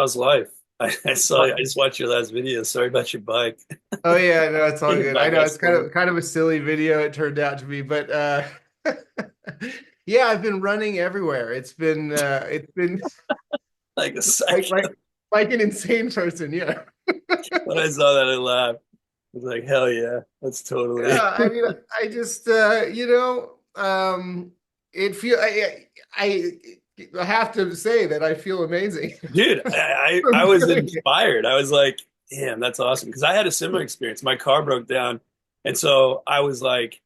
How's life? I just watched your last video. Sorry about your bike. Oh yeah, no, it's all good. I Bike know it's kind accident. of kind of a silly video it turned out to be, but yeah, I've been running everywhere. It's been Like a like psych. like like an insane person, yeah. When I saw that, I laughed. I was like, hell yeah, that's totally. Yeah, I mean, I just it feel I have to say that I feel amazing. Dude, I from was doing it. inspired. I was like, damn, that's awesome. Because I had a similar experience. My car broke down. And so I was like,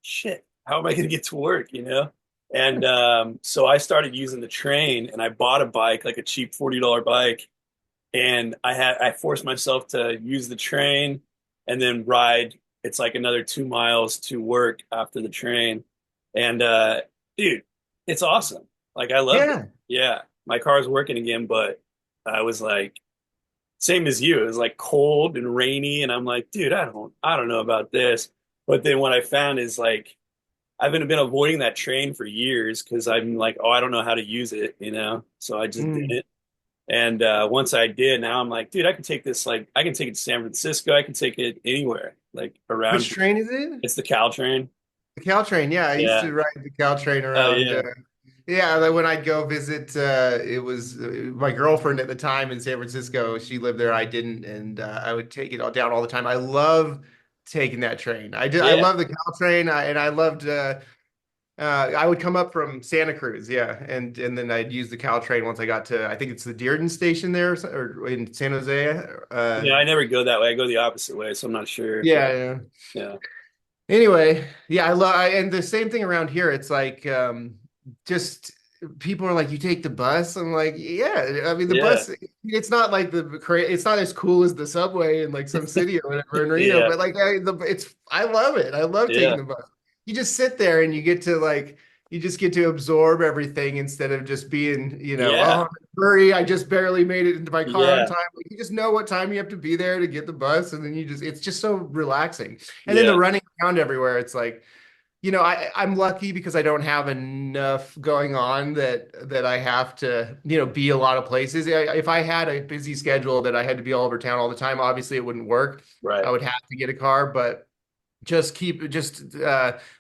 shit, how am I going to get to work, you know? And so I started using the train and I bought a bike, like a cheap $40 bike. And I forced myself to use the train and then ride. It's like another 2 miles to work after the train. And dude, it's awesome. Like I loved it. Yeah. Yeah, my car's working again, but I was like, same as you. It was like cold and rainy, and I'm like, dude, I don't know about this. But then what I found is like I've been avoiding that train for years because I'm like, oh, I don't know how to use it, you know. So I just Mm. didn't. And once I did, now I'm like, dude, I can take this. Like, I can take it to San Francisco. I can take it anywhere, like around Which here. train is it? It's the Caltrain. The Caltrain, yeah, I used Yeah. to ride the Caltrain Oh around. yeah. Yeah, like when I'd go visit, it was my girlfriend at the time in San Francisco. She lived there, I didn't, and I would take it all down all the time. I love taking that train. I Yeah. love the Caltrain, and I loved. I would come up from Santa Cruz, yeah, and then I'd use the Caltrain once I got to, I think it's the Dearden station there, or in San Jose. Yeah. I never go that way. I go the opposite way, so I'm not sure. But Yeah, yeah. yeah. Anyway, yeah, and the same thing around here. It's like just people are like, you take the bus. I'm like, yeah. I mean, the Yeah. bus. It's not like it's not as cool as the subway in like some city or whatever in Reno. Yeah. But like, I love it. I love taking Yeah. the bus. You just sit there and you just get to absorb everything instead of just being, oh, I'm Yeah. in a hurry. I just barely made it into my car on Yeah. time. Like, you just know what time you have to be there to get the bus, and then it's just so relaxing. And then the Yeah. running around everywhere, it's like, I'm lucky because I don't have enough going on that I have to, be a lot of places. If I had a busy schedule that I had to be all over town all the time, obviously it wouldn't work. Right. I would have to get a car, but just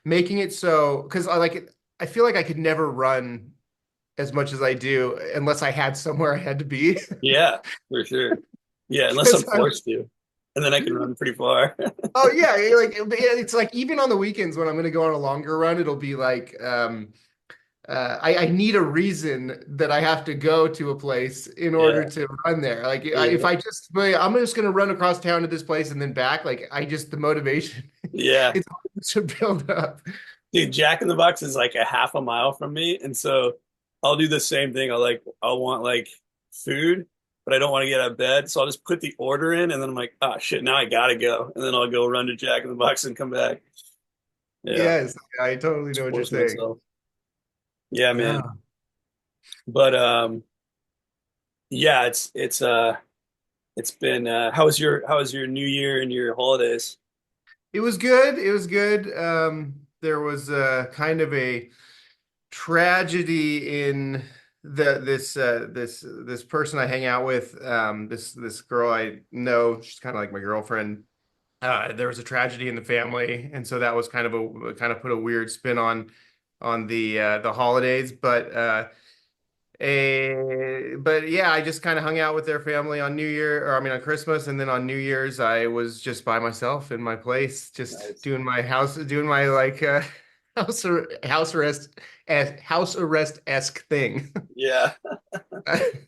making it so, because I feel like I could never run as much as I do unless I had somewhere I had to be. Yeah, for sure. Yeah, unless I'm Because forced to. And then I can run pretty far. oh yeah, it's like even on the weekends when I'm going to go on a longer run, it'll be like I need a reason that I have to go to a place in order Yeah. to run there. Like if Yeah. I'm just going to run across town to this place and then back, like the motivation, Yeah. it's hard to build up. Dude, Jack in the Box is like a half a mile from me. And so I'll do the same thing. I'll want like food, but I don't want to get out of bed. So I'll just put the order in and then I'm like, oh shit, now I gotta go. And then I'll go run to Jack in the Box and come back. Yeah. Yes, I totally know what you're Force saying. myself. Yeah, man. Yeah. But yeah, it's been how was your New Year and your holidays? It was good. It was good. There was kind of a tragedy in this person I hang out with. This girl I know, she's kind of like my girlfriend. There was a tragedy in the family, and so that was kind of put a weird spin on the holidays. But yeah, I just kind of hung out with their family on New Year, or I mean on Christmas, and then on New Year's I was just by myself in my place, just Nice. doing my like house arrest house arrest-esque thing. Yeah.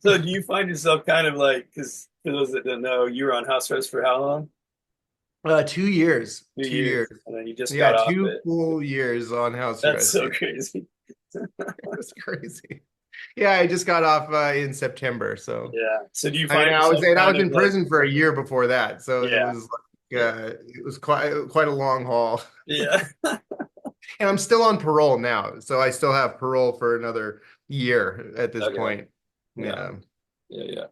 So do you find yourself kind of like, because for those that don't know, you were on house arrest for how long? 2 years, 2 years, 2 years, and then you just yeah, got off two it. full years on house That's arrest. so Yeah, crazy. it was crazy. Yeah, I just got off in September, so. Yeah. So do you I mean, find yourself I kind was of in like, prison for a year before that, so yeah, yeah, it was quite a long haul. yeah. And I'm still on parole now, so I still have parole for another year at this Okay. point. Yeah, Yeah. yeah,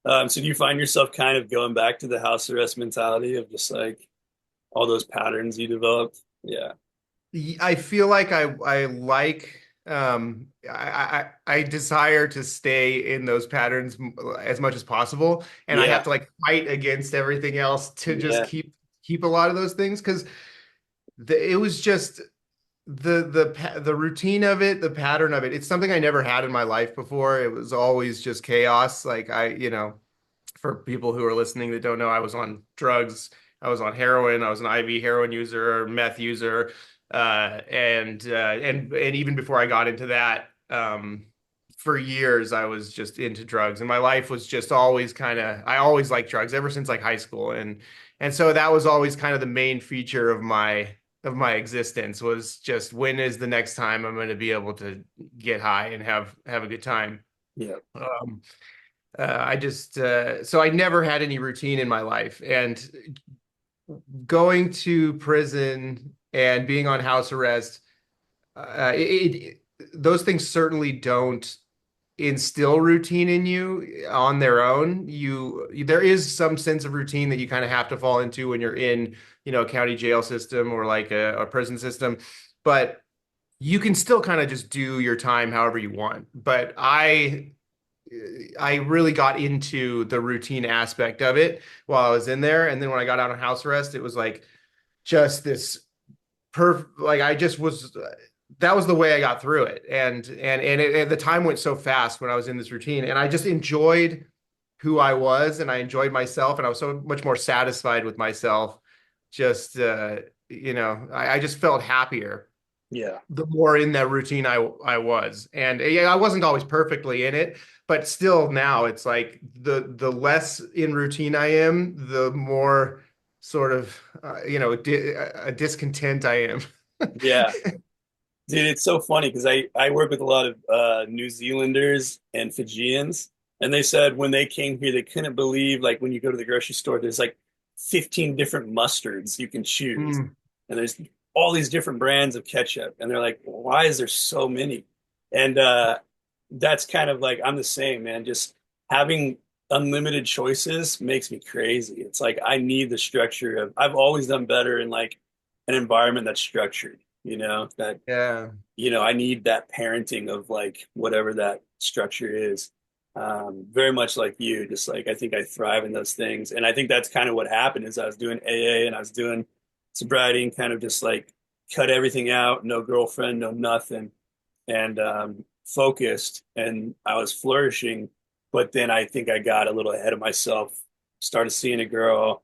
yeah. So do you find yourself kind of going back to the house arrest mentality of just like all those patterns you developed? Yeah. I feel like I like I desire to stay in those patterns as much as possible, and I have Yeah, to like fight against everything else to just yeah, keep a lot of those things because it was just the routine of it, the pattern of it. It's something I never had in my life before. It was always just chaos. Like for people who are listening that don't know, I was on drugs. I was on heroin. I was an IV heroin user, meth user, and even before I got into that, for years I was just into drugs, and my life was just always kind of. I always liked drugs ever since like high school, and so that was always kind of the main feature of my existence was just when is the next time I'm going to be able to get high and have a good time. yeah, Um, I just so I never had any routine in my life, and going to prison and being on house arrest, those things certainly don't instill routine in you on their own. There is some sense of routine that you kind of have to fall into when you're in, a county jail system or like a prison system, but you can still kind of just do your time however you want. But I really got into the routine aspect of it while I was in there. And then when I got out on house arrest, it was like just this like I just was that was the way I got through it. And the time went so fast when I was in this routine. And I just enjoyed who I was and I enjoyed myself and I was so much more satisfied with myself. Just I just felt happier yeah, the more in that routine I was. And yeah, I wasn't always perfectly in it, but still now it's like the less in routine I am, the more sort of a discontent I am. yeah. Dude, it's so funny because I work with a lot of New Zealanders and Fijians, and they said when they came here, they couldn't believe like when you go to the grocery store, there's like 15 different mustards you can choose, Mm, and there's all these different brands of ketchup, and they're like, why is there so many? And that's kind of like I'm the same, man. Just having unlimited choices makes me crazy. It's like I need the structure of. I've always done better in like an environment that's structured, that yeah. I need that parenting of like whatever that structure is. Very much like you, just like I think I thrive in those things. And I think that's kind of what happened is I was doing AA and I was doing sobriety and kind of just like cut everything out, no girlfriend, no nothing, and focused and I was flourishing. But then I think I got a little ahead of myself, started seeing a girl,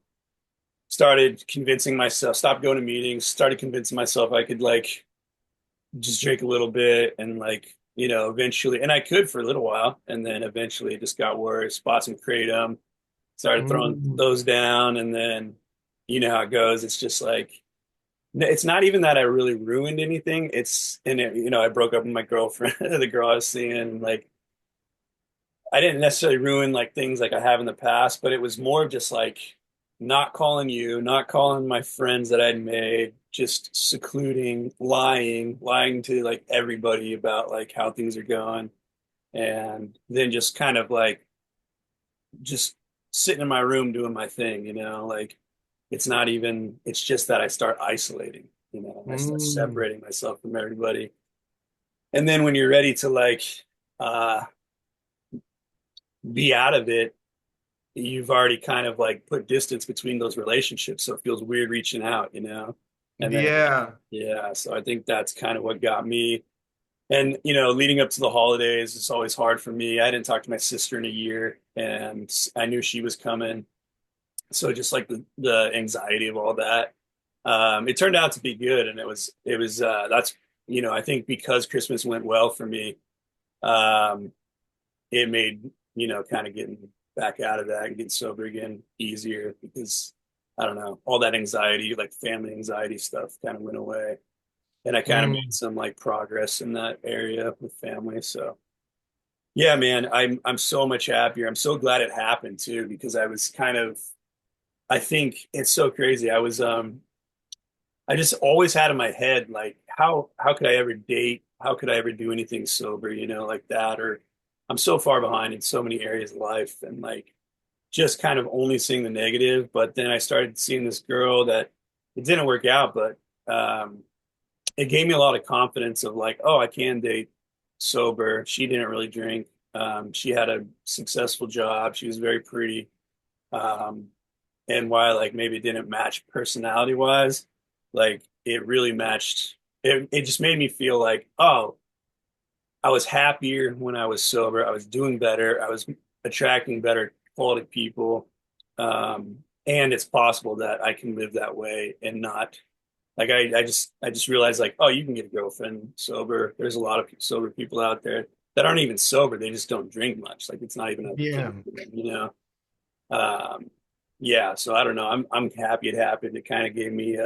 started convincing myself, stopped going to meetings, started convincing myself I could like just drink a little bit and like eventually and I could for a little while and then eventually it just got worse, bought some kratom, started throwing Mm. those down, and then you know how it goes, it's just like it's not even that I really ruined anything, it's and it, I broke up with my girlfriend the girl I was seeing, and like I didn't necessarily ruin like things like I have in the past, but it was more of just like not calling you, not calling my friends that I'd made, just secluding, lying to like everybody about like how things are going. And then just kind of like just sitting in my room doing my thing, like it's not even, it's just that I start isolating, I start Mm. separating myself from everybody. And then when you're ready to like uh be out of it, you've already kind of like put distance between those relationships. So it feels weird reaching out, And then, Yeah. yeah, so I think that's kind of what got me. And, leading up to the holidays, it's always hard for me. I didn't talk to my sister in a year and I knew she was coming. So just like the anxiety of all that, it turned out to be good. And that's, I think because Christmas went well for me, um, it made, kind of getting back out of that and getting sober again easier because I don't know, all that anxiety, like family anxiety stuff kind of went away. And I kind of made Mm. some like progress in that area with family. So yeah, man, I'm so much happier. I'm so glad it happened too, because I was kind of I think it's so crazy. I just always had in my head like how could I ever date? How could I ever do anything sober, like that? Or I'm so far behind in so many areas of life and like just kind of only seeing the negative. But then I started seeing this girl that it didn't work out, but um it gave me a lot of confidence of like, oh, I can date sober. She didn't really drink. She had a successful job. She was very pretty. Um, and while like maybe it didn't match personality wise, like it really matched. It just made me feel like, oh, I was happier when I was sober. I was doing better. I was attracting better quality people. And it's possible that I can live that way and not like I just realized like, oh, you can get a girlfriend sober. There's a lot of sober people out there that aren't even sober. They just don't drink much. Like it's not even a Yeah. thing for them, you know? Um, yeah, so I don't know. I'm happy it happened. It kind of gave me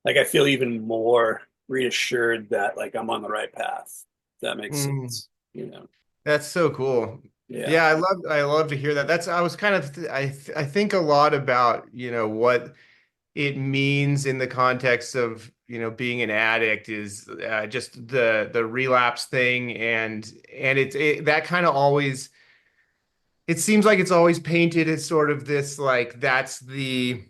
like I feel even more reassured that like I'm on the right path. If that makes Mm, sense, you know. that's so cool. Yeah. Yeah, I love to hear that. That's I was kind of I think a lot about, what it means in the context of, being an addict is just the relapse thing and that kind of always it seems like it's always painted as sort of this like that's the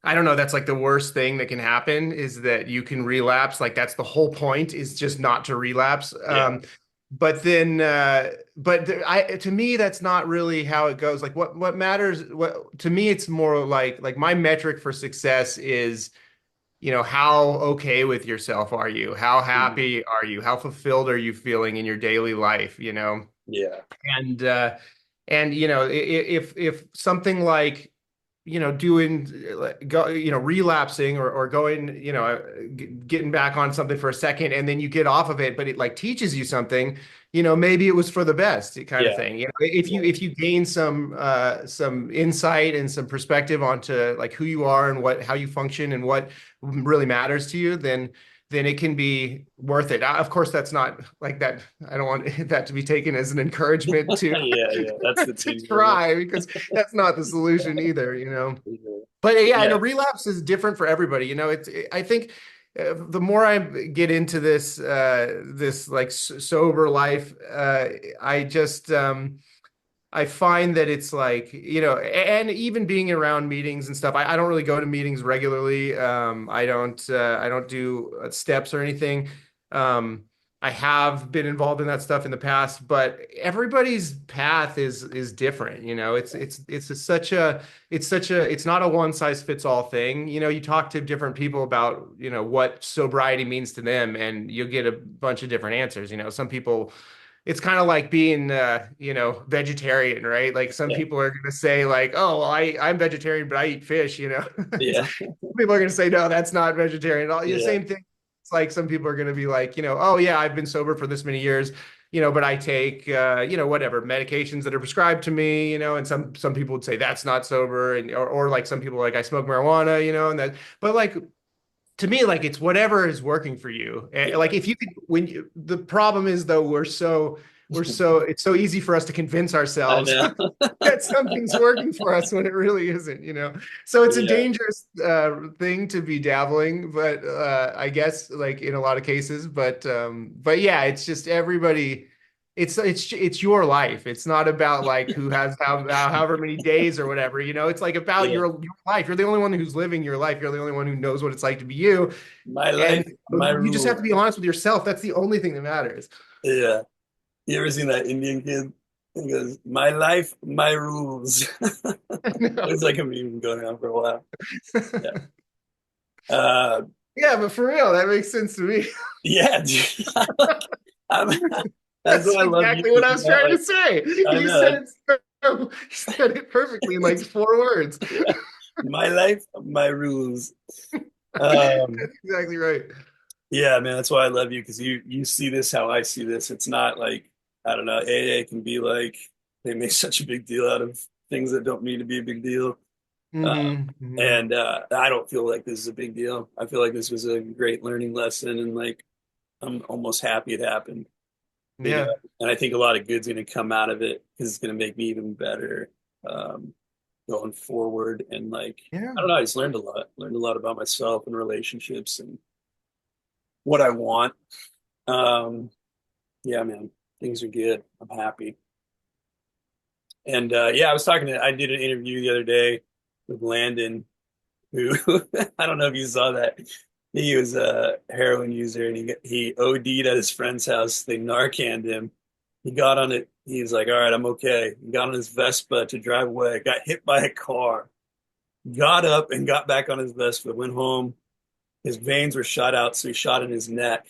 I don't know, that's like the worst thing that can happen is that you can relapse. Like that's the whole point is just not to relapse. Yeah. To me, that's not really how it goes. Like what matters, what to me, it's more like my metric for success is, how okay with yourself are you? How Mhm. happy are you? How fulfilled are you feeling in your daily life, Yeah. And if something like doing go relapsing or going getting back on something for a second and then you get off of it but it like teaches you something, maybe it was for the best kind of Yeah. thing. If Yeah. you gain some insight and some perspective onto like who you are and what how you function and what really matters to you, then it can be worth it. Of course, that's not like that. I don't want that to be taken as an encouragement to Yeah. Yeah. That's the to thing. try because that's not the solution either. But yeah, and a Yeah. relapse is different for everybody. I think the more I get into this like sober life, I just I find that it's like, and even being around meetings and stuff, I don't really go to meetings regularly. I don't do steps or anything. Um, I have been involved in that stuff in the past, but everybody's path is different. It's not a one size fits all thing. You talk to different people about, what sobriety means to them, and you'll get a bunch of different answers. Some people it's kind of like being vegetarian, right? Like some Yeah. people are going to say like, oh, well, I'm vegetarian but I eat fish. Yeah. People are going to say no, that's not vegetarian. The Yeah. same thing. It's like some people are going to be like, oh yeah, I've been sober for this many years, but I take whatever medications that are prescribed to me, and some people would say that's not sober, and or like some people like I smoke marijuana, and that but like to me, like it's whatever is working for you. And Yeah. like if you could, the problem is though, it's so easy for us to convince I ourselves know. that something's working for us when it really isn't. So it's a Yeah. dangerous thing to be dabbling, but I guess like in a lot of cases, but yeah, it's just everybody. It's your life. It's not about like who has however many days or whatever. It's like about Yeah. your life. You're the only one who's living your life. You're the only one who knows what it's like to be you. My And life, my you just have rules. to be honest with yourself. That's the only thing that matters. Yeah. You ever seen that Indian kid? He goes, "My life, my rules." No. It's like a meme going on for a while. Yeah. Uh, Yeah, but for real, that makes sense to me. yeah, dude. I'm, that's That's why I love you exactly what because I you're was not trying to like, say. I You said know. it you said it perfectly in like 4 words. Yeah. My life, my rules. Um, That's exactly right. yeah, man, that's why I love you because you see this how I see this. It's not like, I don't know, AA can be like they make such a big deal out of things that don't need to be a big deal. Uh, Hmm. and I don't feel like this is a big deal. I feel like this was a great learning lesson, and like I'm almost happy it happened, you know. Yeah. And I think a lot of good's going to come out of it because it's going to make me even better um, going forward. And like Yeah. I don't know, I just learned a lot about myself and relationships and what I want. Um, yeah, man, things are good. I'm happy. And yeah, I did an interview the other day with Landon, who I don't know if you saw that. he was a heroin user, and he OD'd at his friend's house. They Narcaned him. He got on it. He was like, "All right, I'm okay." He got on his Vespa to drive away. Got hit by a car. Got up and got back on his Vespa. Went home. His veins were shot out, so he shot in his neck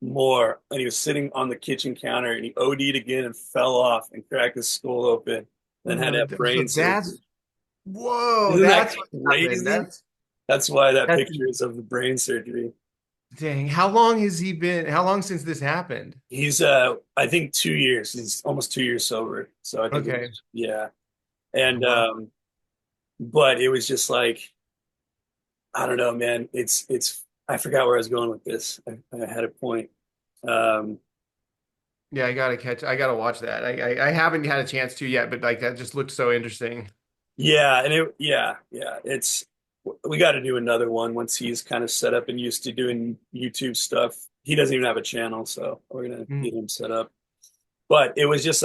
more. And he was sitting on the kitchen counter, and he OD'd again and fell off and cracked his skull open. Then had to have So brain surgery. that's whoa, Isn't that that's what happened. crazy? That's why that That's picture is of the brain surgery. dang. How long has he been? How long since this happened? He's I think 2 years. He's almost 2 years sober. So I think it Okay. was, yeah. And Wow. but it was just like, I don't know, man. It's I forgot where I was going with this. I had a point. Um Yeah, I gotta watch that. I haven't had a chance to yet, but like that just looked so interesting. yeah, and yeah. It's we got to do another one once he's kind of set up and used to doing YouTube stuff. He doesn't even have a channel, so we're gonna get Mm. him set up. But it was just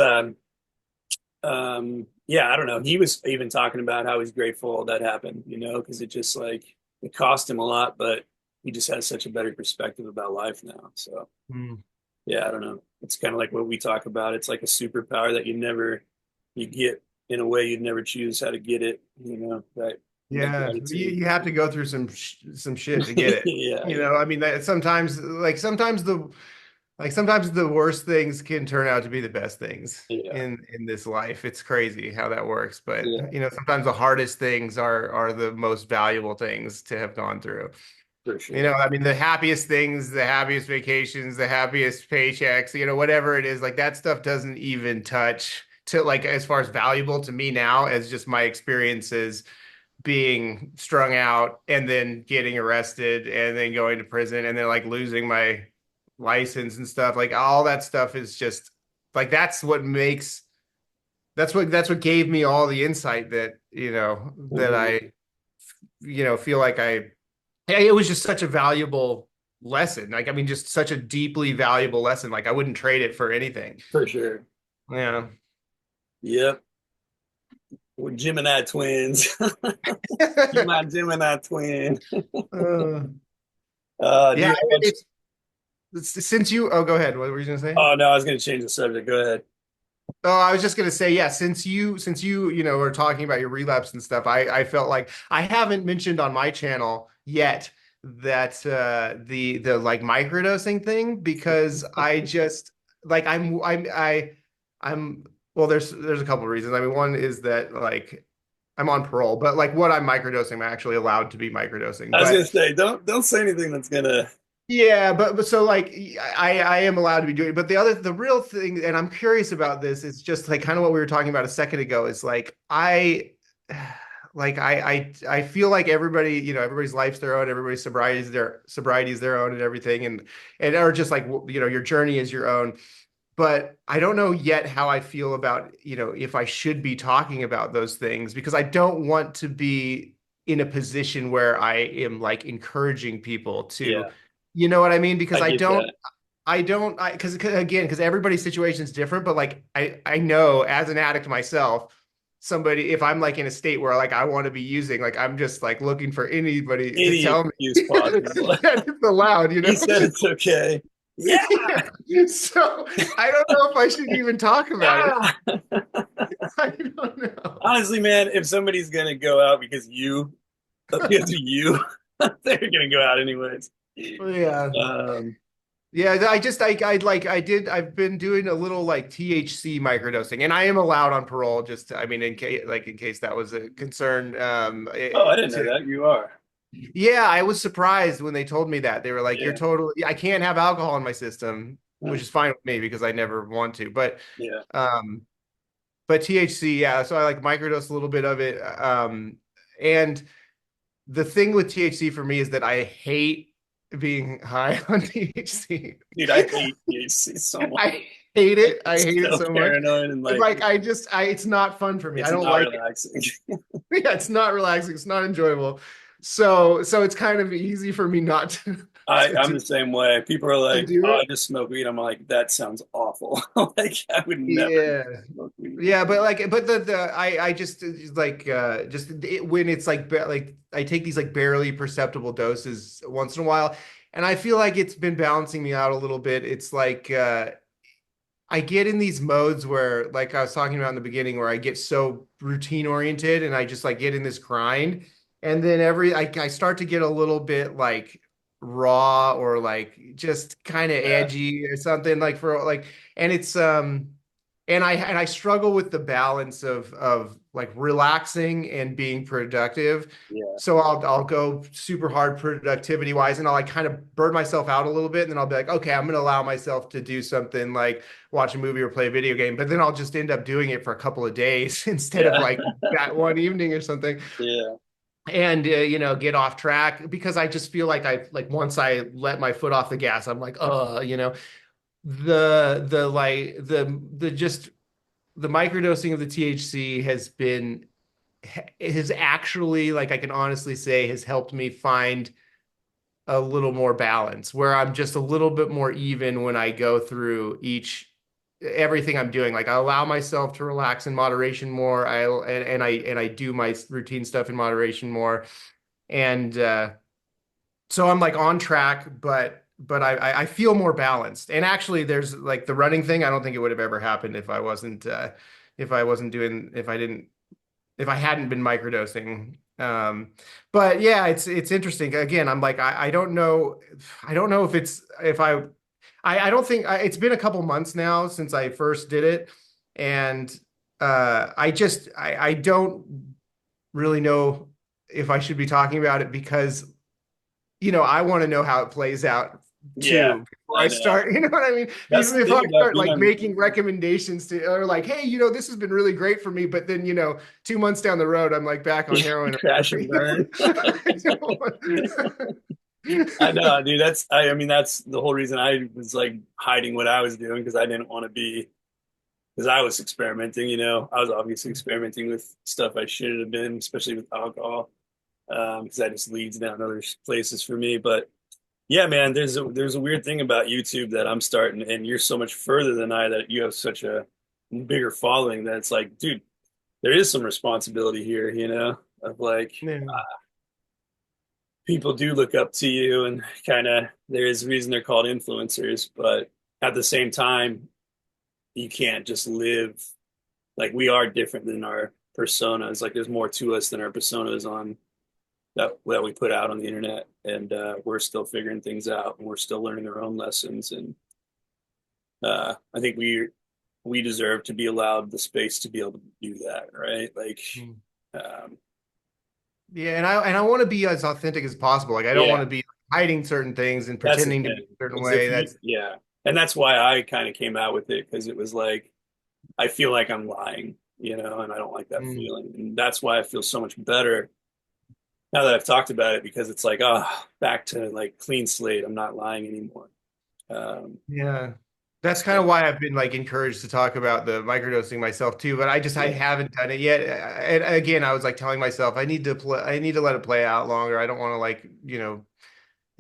yeah, I don't know. He was even talking about how he's grateful that happened, because it just like it cost him a lot, but he just has such a better perspective about life now. So Mm. yeah, I don't know. It's kind of like what we talk about. It's like a superpower that you get in a way you'd never choose how to get it, that Yeah, gratitude. you have to go through some shit to get it. Yeah, You yeah, know, I mean that sometimes the worst things can turn out to be the best things yeah, in this life. It's crazy how that works, but yeah, you know, sometimes the hardest things are the most valuable things to have gone through. for You sure. know, I mean, the happiest things, the happiest vacations, the happiest paychecks, you know, whatever it is, like that stuff doesn't even touch to like as far as valuable to me now as just my experiences being strung out and then getting arrested and then going to prison and then like losing my license and stuff. Like all that stuff is just like that's what gave me all the insight that, you know, that Mhm. I, you know, feel like it was just such a valuable lesson. Like, I mean, just such a deeply valuable lesson. Like, I wouldn't trade it for anything. For sure. Yeah. Yep. We're Gemini twins. You my Gemini twin. Uh, yeah, Dude, how much? since you, oh, go ahead. What were you gonna say? Oh no, I was gonna change the subject. Go ahead. Oh, I was just gonna say, yeah, since you know, were talking about your relapse and stuff, I felt like I haven't mentioned on my channel yet that the like microdosing thing because I just like I'm well, there's a couple of reasons. I mean, one is that like I'm on parole, but like what I'm microdosing, I'm actually allowed to be microdosing. I was But gonna say, don't say anything that's gonna. yeah, but so like I am allowed to be doing it. But the real thing, and I'm curious about this, is just like kind of what we were talking about a second ago, is like I feel like everybody, you know, everybody's life's their own, everybody's sobriety is their own and everything, and or just like you know, your journey is your own. But I don't know yet how I feel about, you know, if I should be talking about those things because I don't want to be in a position where I am like encouraging people to, Yeah, you know what I mean? Because I get that. because again, because everybody's situation is different, but like I know as an addict myself, somebody if I'm like in a state where like I want to be using, like I'm just like looking for anybody to Any tell me excuse possible. that it's allowed, you He know? said it's okay. Yeah. Yeah. So I don't know if I should even talk about it. Ah! I don't know. Honestly, man, if somebody's gonna go out because of you, they're gonna go out anyways. Yeah. Um, Yeah, I've been doing a little like THC microdosing and I am allowed on parole just I mean in case that was a concern oh, I didn't know that. You are. yeah, I was surprised when they told me that. They were like you're Yeah. totally I can't have alcohol in my system, Huh. which is fine with me because I never want to. Yeah. Um but THC, yeah, so I like microdose a little bit of it and the thing with THC for me is that I hate being high on THC. Dude, I hate THC so much. I hate it. I It's hate it so so much. paranoid and And like like it's not fun for me. I it's don't not like it. relaxing. Yeah, it's not relaxing. It's not enjoyable. So it's kind of easy for me not to. I'm the same way. People are to like, do "Oh, I it. just smoke weed." I'm like, "That sounds awful." Like, I would never Yeah. smoke weed. Yeah, but like, but the I just like just when it's like like I take these like barely perceptible doses once in a while, and I feel like it's been balancing me out a little bit. It's like I get in these modes where, like I was talking about in the beginning, where I get so routine oriented and I just like get in this grind. And then I start to get a little bit like raw or like just kind of Yeah, edgy or something like for like, and it's, and I struggle with the balance of like relaxing and being productive. yeah, So I'll go super hard productivity wise and I'll like kind of burn myself out a little bit. And then I'll be like, okay, I'm going to allow myself to do something like watch a movie or play a video game, but then I'll just end up doing it for a couple of days instead of yeah, like that one evening or something. yeah, And get off track because I just feel like I like once I let my foot off the gas, I'm like, the like the just the microdosing of the THC has actually, like I can honestly say, has helped me find a little more balance where I'm just a little bit more even when I go through each everything I'm doing. Like I allow myself to relax in moderation more. I do my routine stuff in moderation more. And so I'm like on track, but I feel more balanced. And actually there's like the running thing, I don't think it would have ever happened if I wasn't doing if I hadn't been microdosing. But yeah, it's interesting. Again, I'm like I don't know if it's if I don't think it's been a couple months now since I first did it, and I don't really know if I should be talking about it because I want to know how it plays out yeah. too before I I know. start. You know what I mean? That's the If I thing about start being like on making recommendations to, or like, hey, this has been really great for me, but then 2 months down the road, I'm like back on heroin or crash whatever. and burn. I don't want- I know, dude. I mean, that's the whole reason I was like hiding what I was doing because I didn't want to be, because I was experimenting, I was obviously experimenting with stuff I shouldn't have been, especially with alcohol, because that just leads down other places for me. But yeah, man, there's a weird thing about YouTube that I'm starting, and you're so much further than I that you have such a bigger following that it's like, dude, there is some responsibility here, of like Yeah. people do look up to you and kind of there is a reason they're called influencers, but at the same time, you can't just live like we are different than our personas. Like there's more to us than our personas on that we put out on the internet, and we're still figuring things out and we're still learning our own lessons. And I think we deserve to be allowed the space to be able to do that, right? Like, Mm. um, Yeah, and I want to be as authentic as possible. Like I don't want yeah, to be hiding certain things and that's the pretending to be thing. a certain Because if way. you, That's yeah, and that's why I kind of came out with it because it was like I feel like I'm lying, and I don't like that mm, feeling. And that's why I feel so much better now that I've talked about it because it's like, back to like clean slate. I'm not lying anymore. yeah. That's kind Yeah, of why I've been like encouraged to talk about the microdosing myself too, but I yeah, haven't done it yet. And again, I was like telling myself I need to let it play out longer. I don't want to like,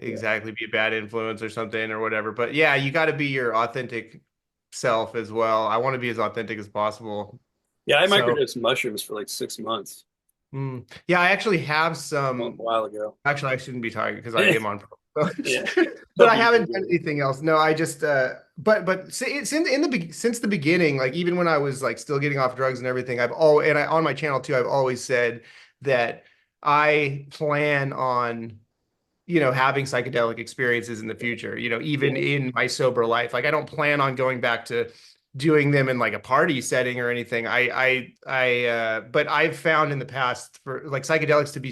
yeah. exactly be a bad influence or something or whatever. But yeah, you got to be your authentic self as well. I want to be as authentic as possible. Yeah, I So, microdosed mushrooms for like 6 months yeah, I actually have a some. while ago. Actually, I shouldn't be talking because I am on Yeah, probation. But hope I you haven't done do. anything else. No, I just but since the beginning, like even when I was like still getting off drugs and everything, on my channel too, I've always said that I plan on having psychedelic experiences in the future, Yeah, even in my sober life. Like I don't plan on going back to doing them in like a party setting or anything. But I've found in the past for like psychedelics to be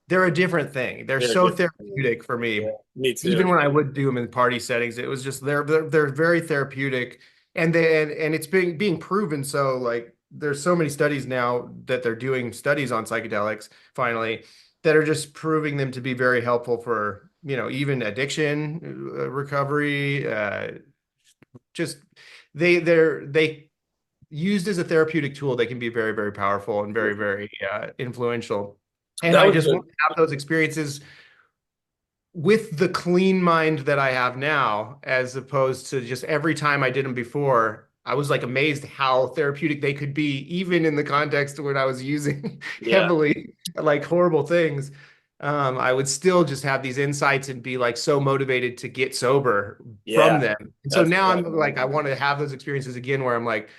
they're a different thing. They're they're so different. Man. therapeutic for Yeah, me. me too. Even when I would do them in party settings, it was just they're very therapeutic, and it's being proven. So like there's so many studies now that they're doing studies on psychedelics finally that are just proving them to be very helpful for even addiction recovery. Just they used as a therapeutic tool, they can be very, very powerful and very influential. And That I was just the want to have those experiences with the clean mind that I have now, as opposed to just every time I did them before, I was like amazed how therapeutic they could be, even in the context of when I was using Yeah. heavily like horrible things. I would still just have these insights and be like so motivated to get sober from Yeah. them. And so That's now I'm right. like, I want to have those experiences again where I'm like,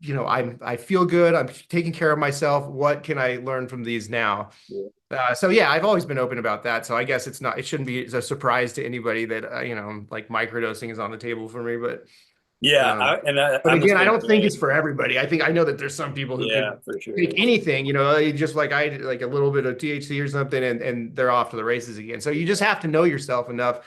I feel good. I'm taking care of myself. What can I learn from these now? Yeah. So yeah, I've always been open about that. So I guess it shouldn't be a surprise to anybody that like microdosing is on the table for me. Yeah. Um, but I'm the again, I same don't think way. it's for everybody. I know that there's some people who Yeah, could for sure. take anything, just like I did, like a little bit of THC or something, and they're off to the races again. So you just have to know yourself enough.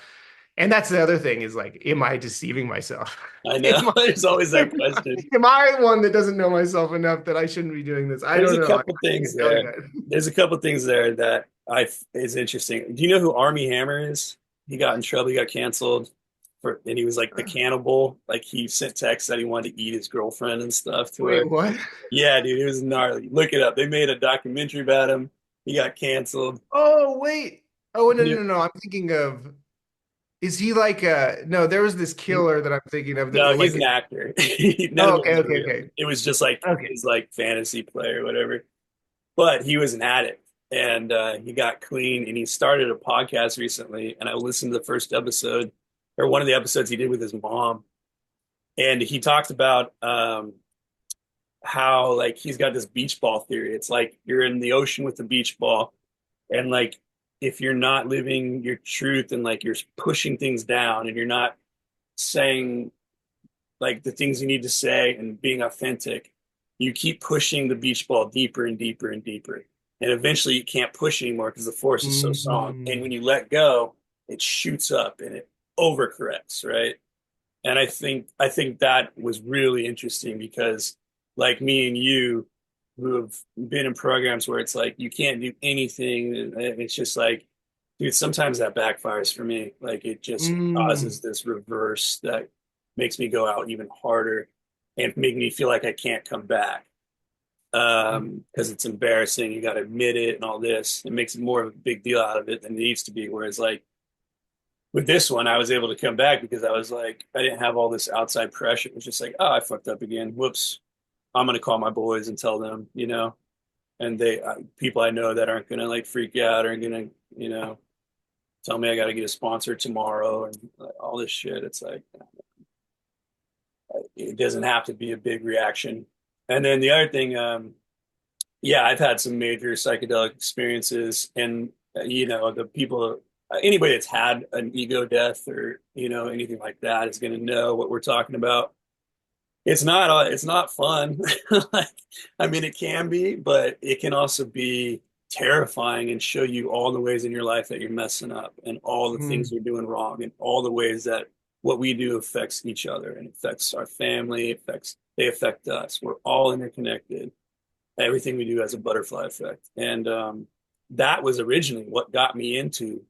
And that's the other thing is like, am I deceiving myself? I know. Am I, There's always am that question. am I one that doesn't know myself enough that I shouldn't be doing this? I There's don't a know. I couple things can't tell there. you. There's a couple things there that I is interesting. Do you know who Army Hammer is? He got in trouble. He got canceled and he was like the cannibal. Like he sent texts that he wanted to eat his girlfriend and stuff to Wait, her. what? Yeah, dude, it was gnarly. Look it up. They made a documentary about him. He got canceled. Oh, wait. Oh, no, no, You no, no. I'm thinking of, is he like no, there was this know, killer that I'm thinking of that no, were he's like, an actor. None oh, of it okay, was okay, real. okay. It was just like Okay. his like fantasy play or whatever. But he was an addict and he got clean and he started a podcast recently. And I listened to the first episode or one of the episodes he did with his mom. And he talked about how like he's got this beach ball theory. It's like you're in the ocean with the beach ball and like if you're not living your truth and like you're pushing things down and you're not saying like the things you need to say and being authentic, you keep pushing the beach ball deeper and deeper and deeper. And eventually you can't push anymore because the force is so strong. And Mhm. when you let go, it shoots up and it overcorrects, right? And I think that was really interesting because like me and you who have been in programs where it's like you can't do anything and it's just like dude sometimes that backfires for me like it just Mm. causes this reverse that makes me go out even harder and make me feel like I can't come back because it's embarrassing you got to admit it and all this it makes it more of a big deal out of it than it needs to be whereas like with this one, I was able to come back because I was like, I didn't have all this outside pressure. It was just like, oh, I fucked up again. Whoops. I'm going to call my boys and tell them, and people I know that aren't going to like freak out or going to, tell me I got to get a sponsor tomorrow and all this shit. It's like, it doesn't have to be a big reaction. And then the other thing, yeah, I've had some major psychedelic experiences and, the people, anybody that's had an ego death or, anything like that is going to know what we're talking about. It's not fun. Like, I mean, it can be, but it can also be terrifying and show you all the ways in your life that you're messing up and all the things Mm. you're doing wrong and all the ways that what we do affects each other and affects our family, they affect us. We're all interconnected. Everything we do has a butterfly effect. And that was originally what got me into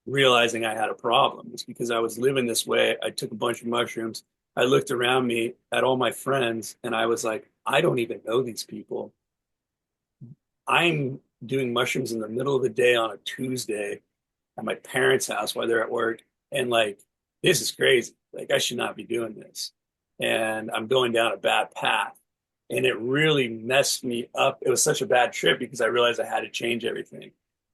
realizing I had a problem. It's because I was living this way. I took a bunch of mushrooms. I looked around me at all my friends and I was like, I don't even know these people. I'm doing mushrooms in the middle of the day on a Tuesday at my parents' house while they're at work. And like, this is crazy. Like, I should not be doing this. And I'm going down a bad path. And it really messed me up. It was such a bad trip because I realized I had to change everything.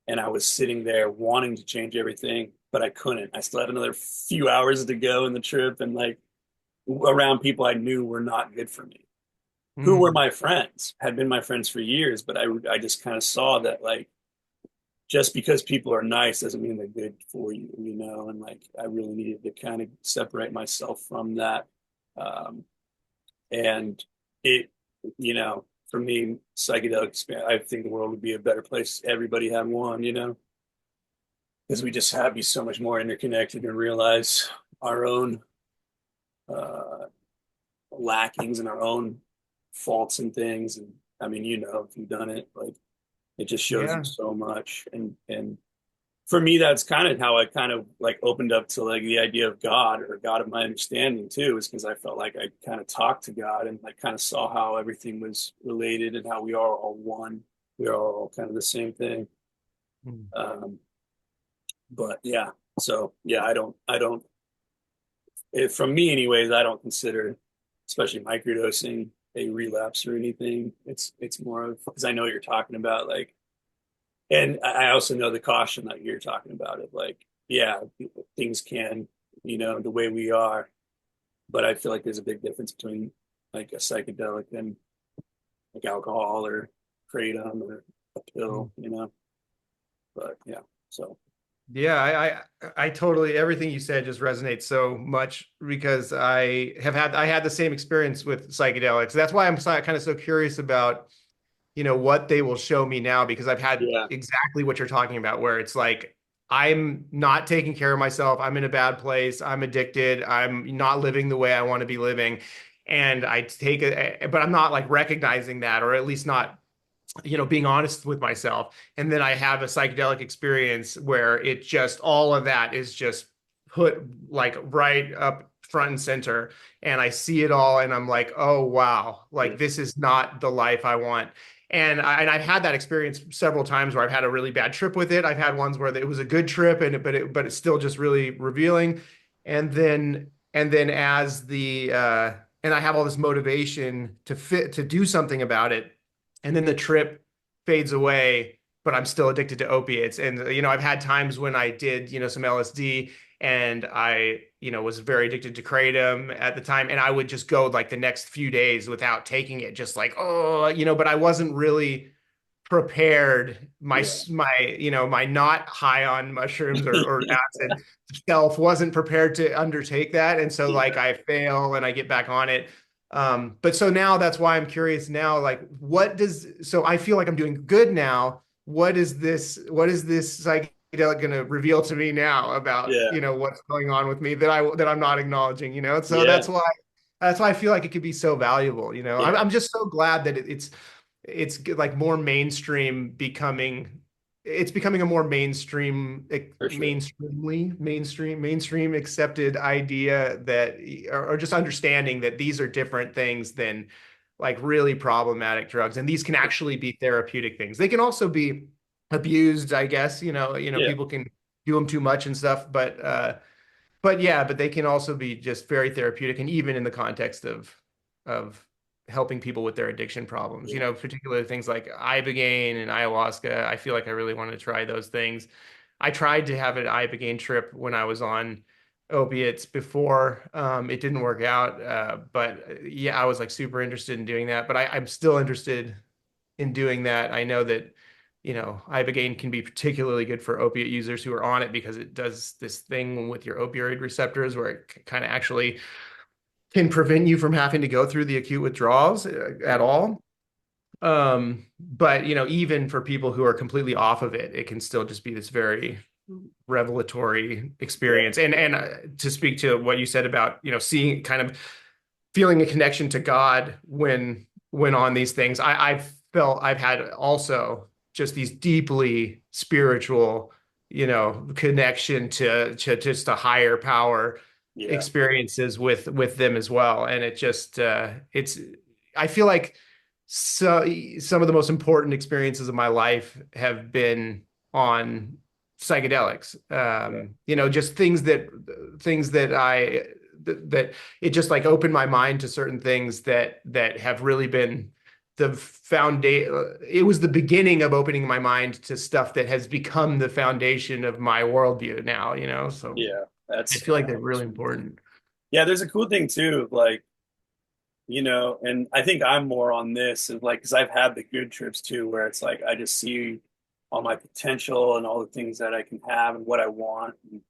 And I was sitting there wanting to change everything, but I couldn't. I still had another few hours to go in the trip and like around people I knew were not good for me, who were Mm. my friends, had been my friends for years. But I just kind of saw that like just because people are nice doesn't mean they're good for you, and like I really needed to kind of separate myself from that. Um, and it, for me, psychedelics, I think the world would be a better place if everybody had one, because we just have be so much more interconnected and realize our own uh, lackings and our own faults and things. And I mean, if you've done it, like it just shows you Yeah. so much. And for me, that's kind of how I kind of like opened up to like the idea of God or God of my understanding too, is because I felt like I kind of talked to God and I kind of saw how everything was related and how we are all one. We are all kind of the same thing. Mm. Um, But yeah, so yeah, I don't, from me anyways, I don't consider, especially microdosing, a relapse or anything. It's more of, because I know what you're talking about, like, and I also know the caution that you're talking about it. Like, yeah, things can, the way we are, but I feel like there's a big difference between like a psychedelic and like alcohol or kratom or a pill, But yeah, so Yeah, I totally everything you said just resonates so much because I had the same experience with psychedelics. That's why I'm kind of so curious about, what they will show me now because I've had yeah, exactly what you're talking about where it's like I'm not taking care of myself. I'm in a bad place. I'm addicted. I'm not living the way I want to be living. And I take it, but I'm not like recognizing that, or at least not being honest with myself. And then I have a psychedelic experience where it just all of that is just put like right up front and center. And I see it all and I'm like, oh wow, yeah, like this is not the life I want. And I've had that experience several times where I've had a really bad trip with it. I've had ones where it was a good trip but it's still just really revealing. And then as the and I have all this motivation to do something about it, and then the trip fades away, but I'm still addicted to opiates. And I've had times when I did some LSD, and I was very addicted to kratom at the time, and I would just go like the next few days without taking it, just like, oh, but I wasn't really prepared. My yeah, my not high on mushrooms or acid self wasn't prepared to undertake that, and so like yeah, I fail and I get back on it. But so now that's why I'm curious now, like so I feel like I'm doing good now. What is this psychedelic going to reveal to me now about yeah, what's going on with me that I'm not acknowledging, so yeah, that's why I feel like it could be so valuable. yeah, I'm just so glad that it's like more mainstream becoming it's becoming a more for sure. mainstream accepted idea that or just understanding that these are different things than like really problematic drugs, and these can actually be therapeutic things. They can also be abused, I guess. Yeah, People can do them too much and stuff, but yeah, but they can also be just very therapeutic, and even in the context of helping people with their addiction problems. yeah, Particularly things like ibogaine and ayahuasca. I feel like I really want to try those things. I tried to have an ibogaine trip when I was on opiates before. It didn't work out, but yeah, I was like super interested in doing that. But I'm still interested in doing that. I know that ibogaine can be particularly good for opiate users who are on it because it does this thing with your opioid receptors where it kind of actually can prevent you from having to go through the acute withdrawals at all. But even for people who are completely off of it, it can still just be this very revelatory yeah, experience. And to speak to what you said about seeing kind of feeling a connection to God when on these things. I've felt I've had also just these deeply spiritual, connection to just a higher power yeah, experiences with them as well. And it just it's I feel like some of the most important experiences of my life have been on psychedelics. yeah, Just things that that it just like opened my mind to certain things that have really been the foundation. It was the beginning of opening my mind to stuff that has become the foundation of my worldview now, so yeah. I That's feel like they're really that's really cool. important. Yeah, there's a cool thing too, like, and I think I'm more on this of like, because I've had the good trips too, where it's like I just see all my potential and all the things that I can have and what I want. And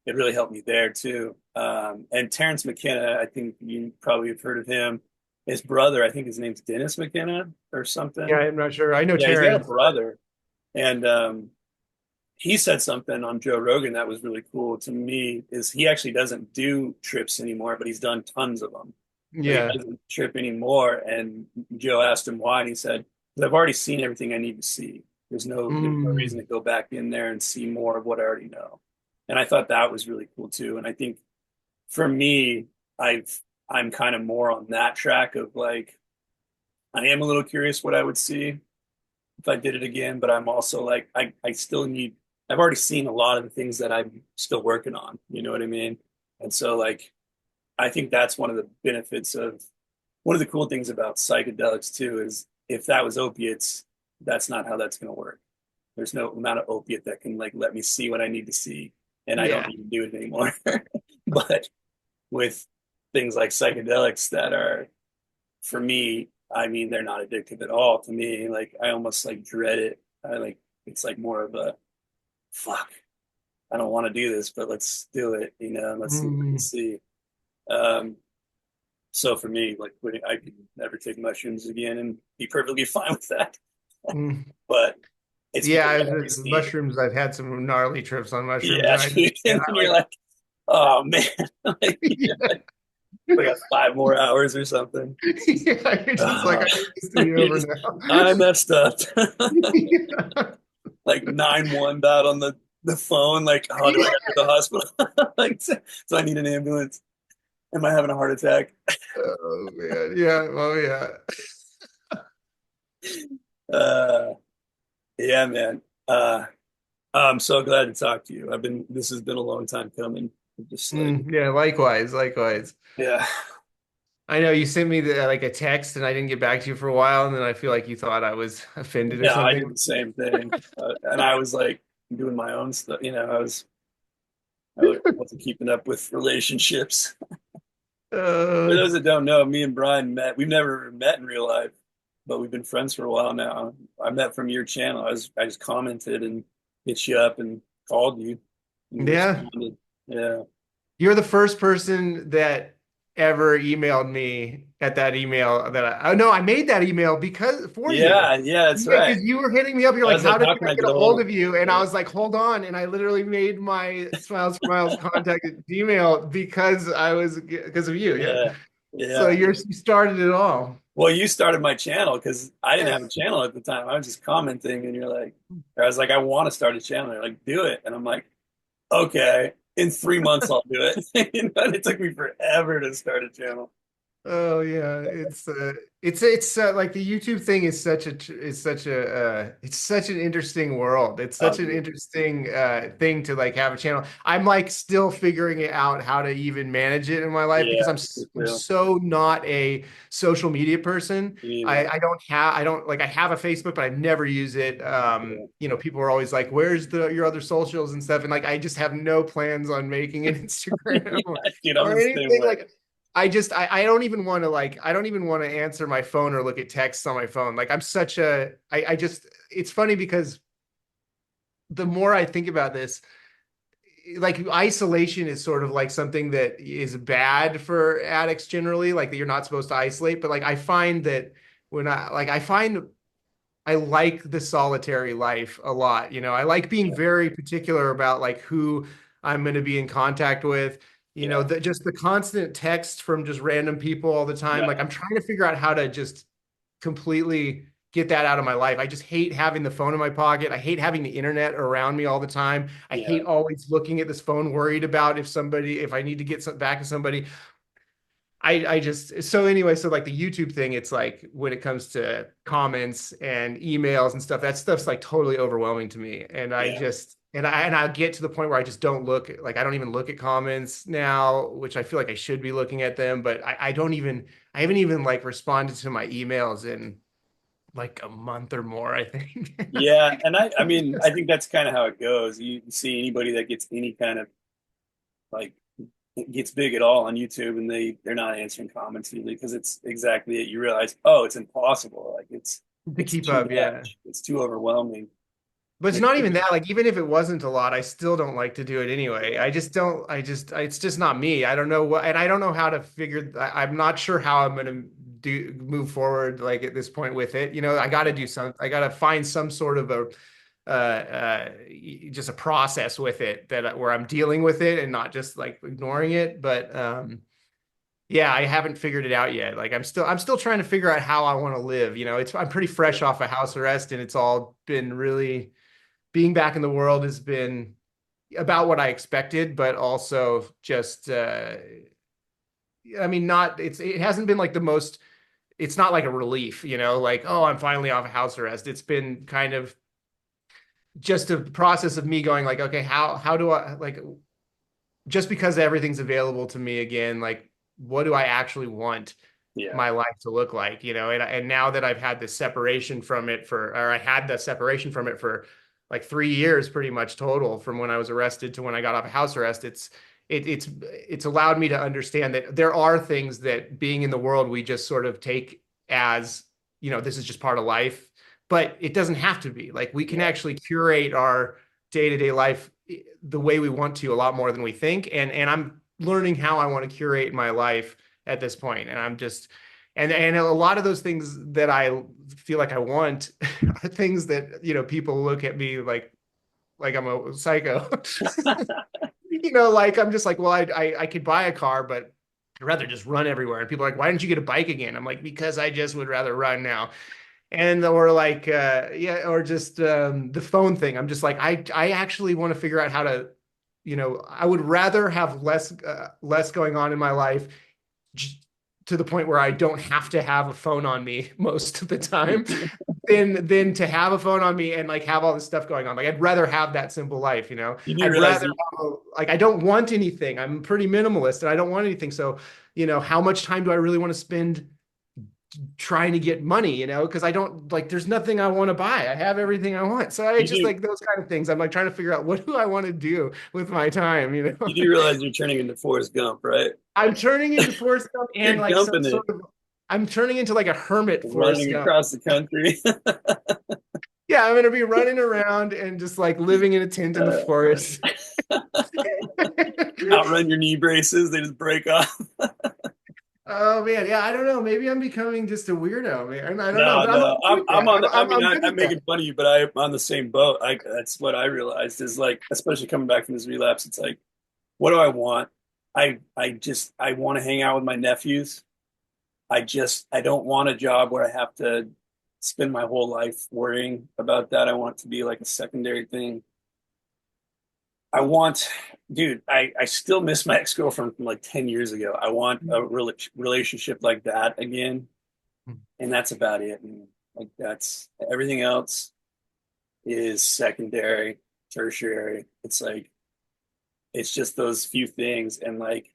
it really helped me there too. And Terrence McKenna, I think you probably have heard of him. His brother, I think his name's Dennis McKenna or Yeah, something. I'm not sure. I know Yeah, he's got a Terrence. brother, and he said something on Joe Rogan that was really cool to me. Is he actually doesn't do trips anymore, but he's done tons of them, but he Yeah. doesn't trip anymore. And Joe asked him why, and he said, "I've already seen everything I need to see. There's no reason Mm. to go back in there and see more of what I already know." And I thought that was really cool too. And I think for me, I'm kind of more on that track of like I am a little curious what I would see if I did it again, but I'm also like I still need I've already seen a lot of the things that I'm still working on. You know what I mean? And so like I think that's one of the benefits of one of the cool things about psychedelics too is if that was opiates, that's not how that's going to work. There's no amount of opiate that can like let me see what I need to see, and I don't Yeah. need to do it anymore. But with things like psychedelics that are, for me, I mean, they're not addictive at all to me. Like I almost like dread it. I like it's like more of a fuck. I don't want to do this, but let's do it. You know, let's see what we can Mm, see. Um, so for me, like I could never take mushrooms again and be perfectly fine with that. mm. But it's Yeah, because I've already seen it. mushrooms. I've had some gnarly trips on mushrooms, Yeah, and I just, dude. and And I then you're like, like, oh man, like, yeah, yeah, I got 5 more hours or something. yeah, you're just like, Uh, I need this to be over now. I messed up. Yeah. Like 9-1 dot on the phone. Like, oh, do I got to the hospital? Like, so I need an ambulance. Am I having a heart attack? Oh man, yeah, oh yeah. Uh, yeah, man. I'm so glad to talk to you. This has been a long time coming. Just like, Yeah, likewise, likewise. yeah, I know you sent me like a text and I didn't get back to you for a while, and then I feel like you thought I was offended or yeah, I something. did the same thing. And I was like doing my own stuff. You know, I wasn't keeping up with relationships. For Uh, those that don't know, me and Brian met. We've never met in real life, but we've been friends for a while now. I met from your channel. I just commented and hit you up and called you, and you yeah. responded. Yeah, You're the first person that ever emailed me at that email that oh no, I made that email because for you. yeah, yeah. That's Yeah, right. because you were hitting me up. You're I like, was like, how did how I can I get get a a hold hold of of you? you? And I Yeah, was like, hold on. And I literally made my Smiles for Miles contact at Gmail because of you. Yeah. yeah, So yeah. you started it all. Well, you started my channel because I didn't have a channel at the time. I was just commenting, and you're like, or I was like, I want to start a channel. You're like, do it, and I'm like, okay. In 3 months, I'll do it. You know, and it took me forever to start a channel. Oh yeah, it's like the YouTube thing is such an interesting world. It's Oh, such an dude. interesting thing to like have a channel. I'm like still figuring it out how to even manage it in my life because Yeah, me I'm too. so not a social media person. Me either. I don't like I have a Facebook, but I never use it. Yeah. You know, people are always like, "Where's the your other socials and stuff?" And like I just have no plans on making an Instagram Yeah, dude, I'm or the same anything way. like I don't even want to like I don't even want to answer my phone or look at texts on my phone. Like I'm such a I just it's funny because the more I think about this, like isolation is sort of like something that is bad for addicts generally, like that you're not supposed to isolate. But like I find that when I find I like the solitary life a lot. You know, I like being Yeah, very particular about like who I'm going to be in contact with. You know, yeah, just the constant text from just random people all the time. yeah, Like I'm trying to figure out how to just completely get that out of my life. I just hate having the phone in my pocket. I hate having the internet around me all the time. I yeah, hate always looking at this phone, worried about if I need to get some, back to somebody. I just so anyway, so like the YouTube thing, it's like when it comes to comments and emails and stuff, that stuff's like totally overwhelming to me. And I yeah, just and I get to the point where I just don't look like I don't even look at comments now, which I feel like I should be looking at them, but I don't even I haven't even like responded to my emails in like a month or more, I think. yeah. And I mean, I think that's kind of how it goes. You see anybody that gets any kind of like it gets big at all on YouTube, and they're not answering comments usually because it's exactly it. You realize, oh, it's impossible. Like To it's keep too up, yeah. much. It's too overwhelming. But it's It, not even that. Like, even if it wasn't a lot, I still don't like to do it anyway. I just don't, it's just not me. I don't know what, and I don't know how to figure, I'm not sure how I'm going to move forward, like at this point with it. You know, I got to find some sort of just a process with it where I'm dealing with it and not just like ignoring it. But, yeah, I haven't figured it out yet. Like I'm still trying to figure out how I want to live. You know, I'm pretty fresh off a house arrest and it's all been really being back in the world has been about what I expected, but also just I mean not it hasn't been like the most it's not like a relief, you know, like oh I'm finally off of house arrest. It's been kind of just a process of me going like, okay, how do I like just because everything's available to me again, like what do I actually want Yeah. my life to look like, you know? And now that I've had this separation from it or I had the separation from it for like 3 years pretty much total from when I was arrested to when I got off of house arrest, it's allowed me to understand that there are things that being in the world we just sort of take as, you know, this is just part of life, but it doesn't have to be. Like we can Yeah. actually curate our day-to-day life the way we want to a lot more than we think. And I'm learning how I want to curate my life at this point. And I'm just and a lot of those things that I feel like I want are things that, you know, people look at me like I'm a psycho. You know, like I'm just like, well, I could buy a car, but I'd rather just run everywhere. And people are like, why didn't you get a bike again? I'm like, because I just would rather run now. And or like yeah, or just the phone thing. I'm just like, I actually want to figure out how to, you know, I would rather have less going on in my life to the point where I don't have to have a phone on me most of the time than to have a phone on me and like have all this stuff going on. Like I'd rather have that simple life, you know. You do I'd realize rather you, like I don't want anything. I'm pretty minimalist and I don't want anything. So, you know, how much time do I really want to spend trying to get money, you know, because I don't like there's nothing I want to buy. I have everything I want. So I you just do like those kind of things. I'm like trying to figure out what do I want to do with my time, you know. you do realize you're turning into Forrest Gump, right? I'm turning into Forrest Gump and You're like some gumping it, sort of I'm turning into like a hermit Forrest running Gump. across the country. Yeah, I'm gonna be running around and just like living in a tent in the uh, forest. outrun your knee braces, they just break off. Oh man, yeah, I don't know. Maybe I'm becoming just a weirdo, man. I don't know, No, but I'm no, okay with I'm that. on the, I mean, I'm good I'm with that. making fun of you, but I'm on the same boat. That's what I realized is like, especially coming back from this relapse, it's like, what do I want? I want to hang out with my nephews. I don't want a job where I have to spend my whole life worrying about that. I want it to be like a secondary thing. I want, dude, I still miss my ex-girlfriend from like 10 years ago. I want a relationship like that again. And that's about it. And like that's everything else is secondary, tertiary. It's like, it's just those few things. And like,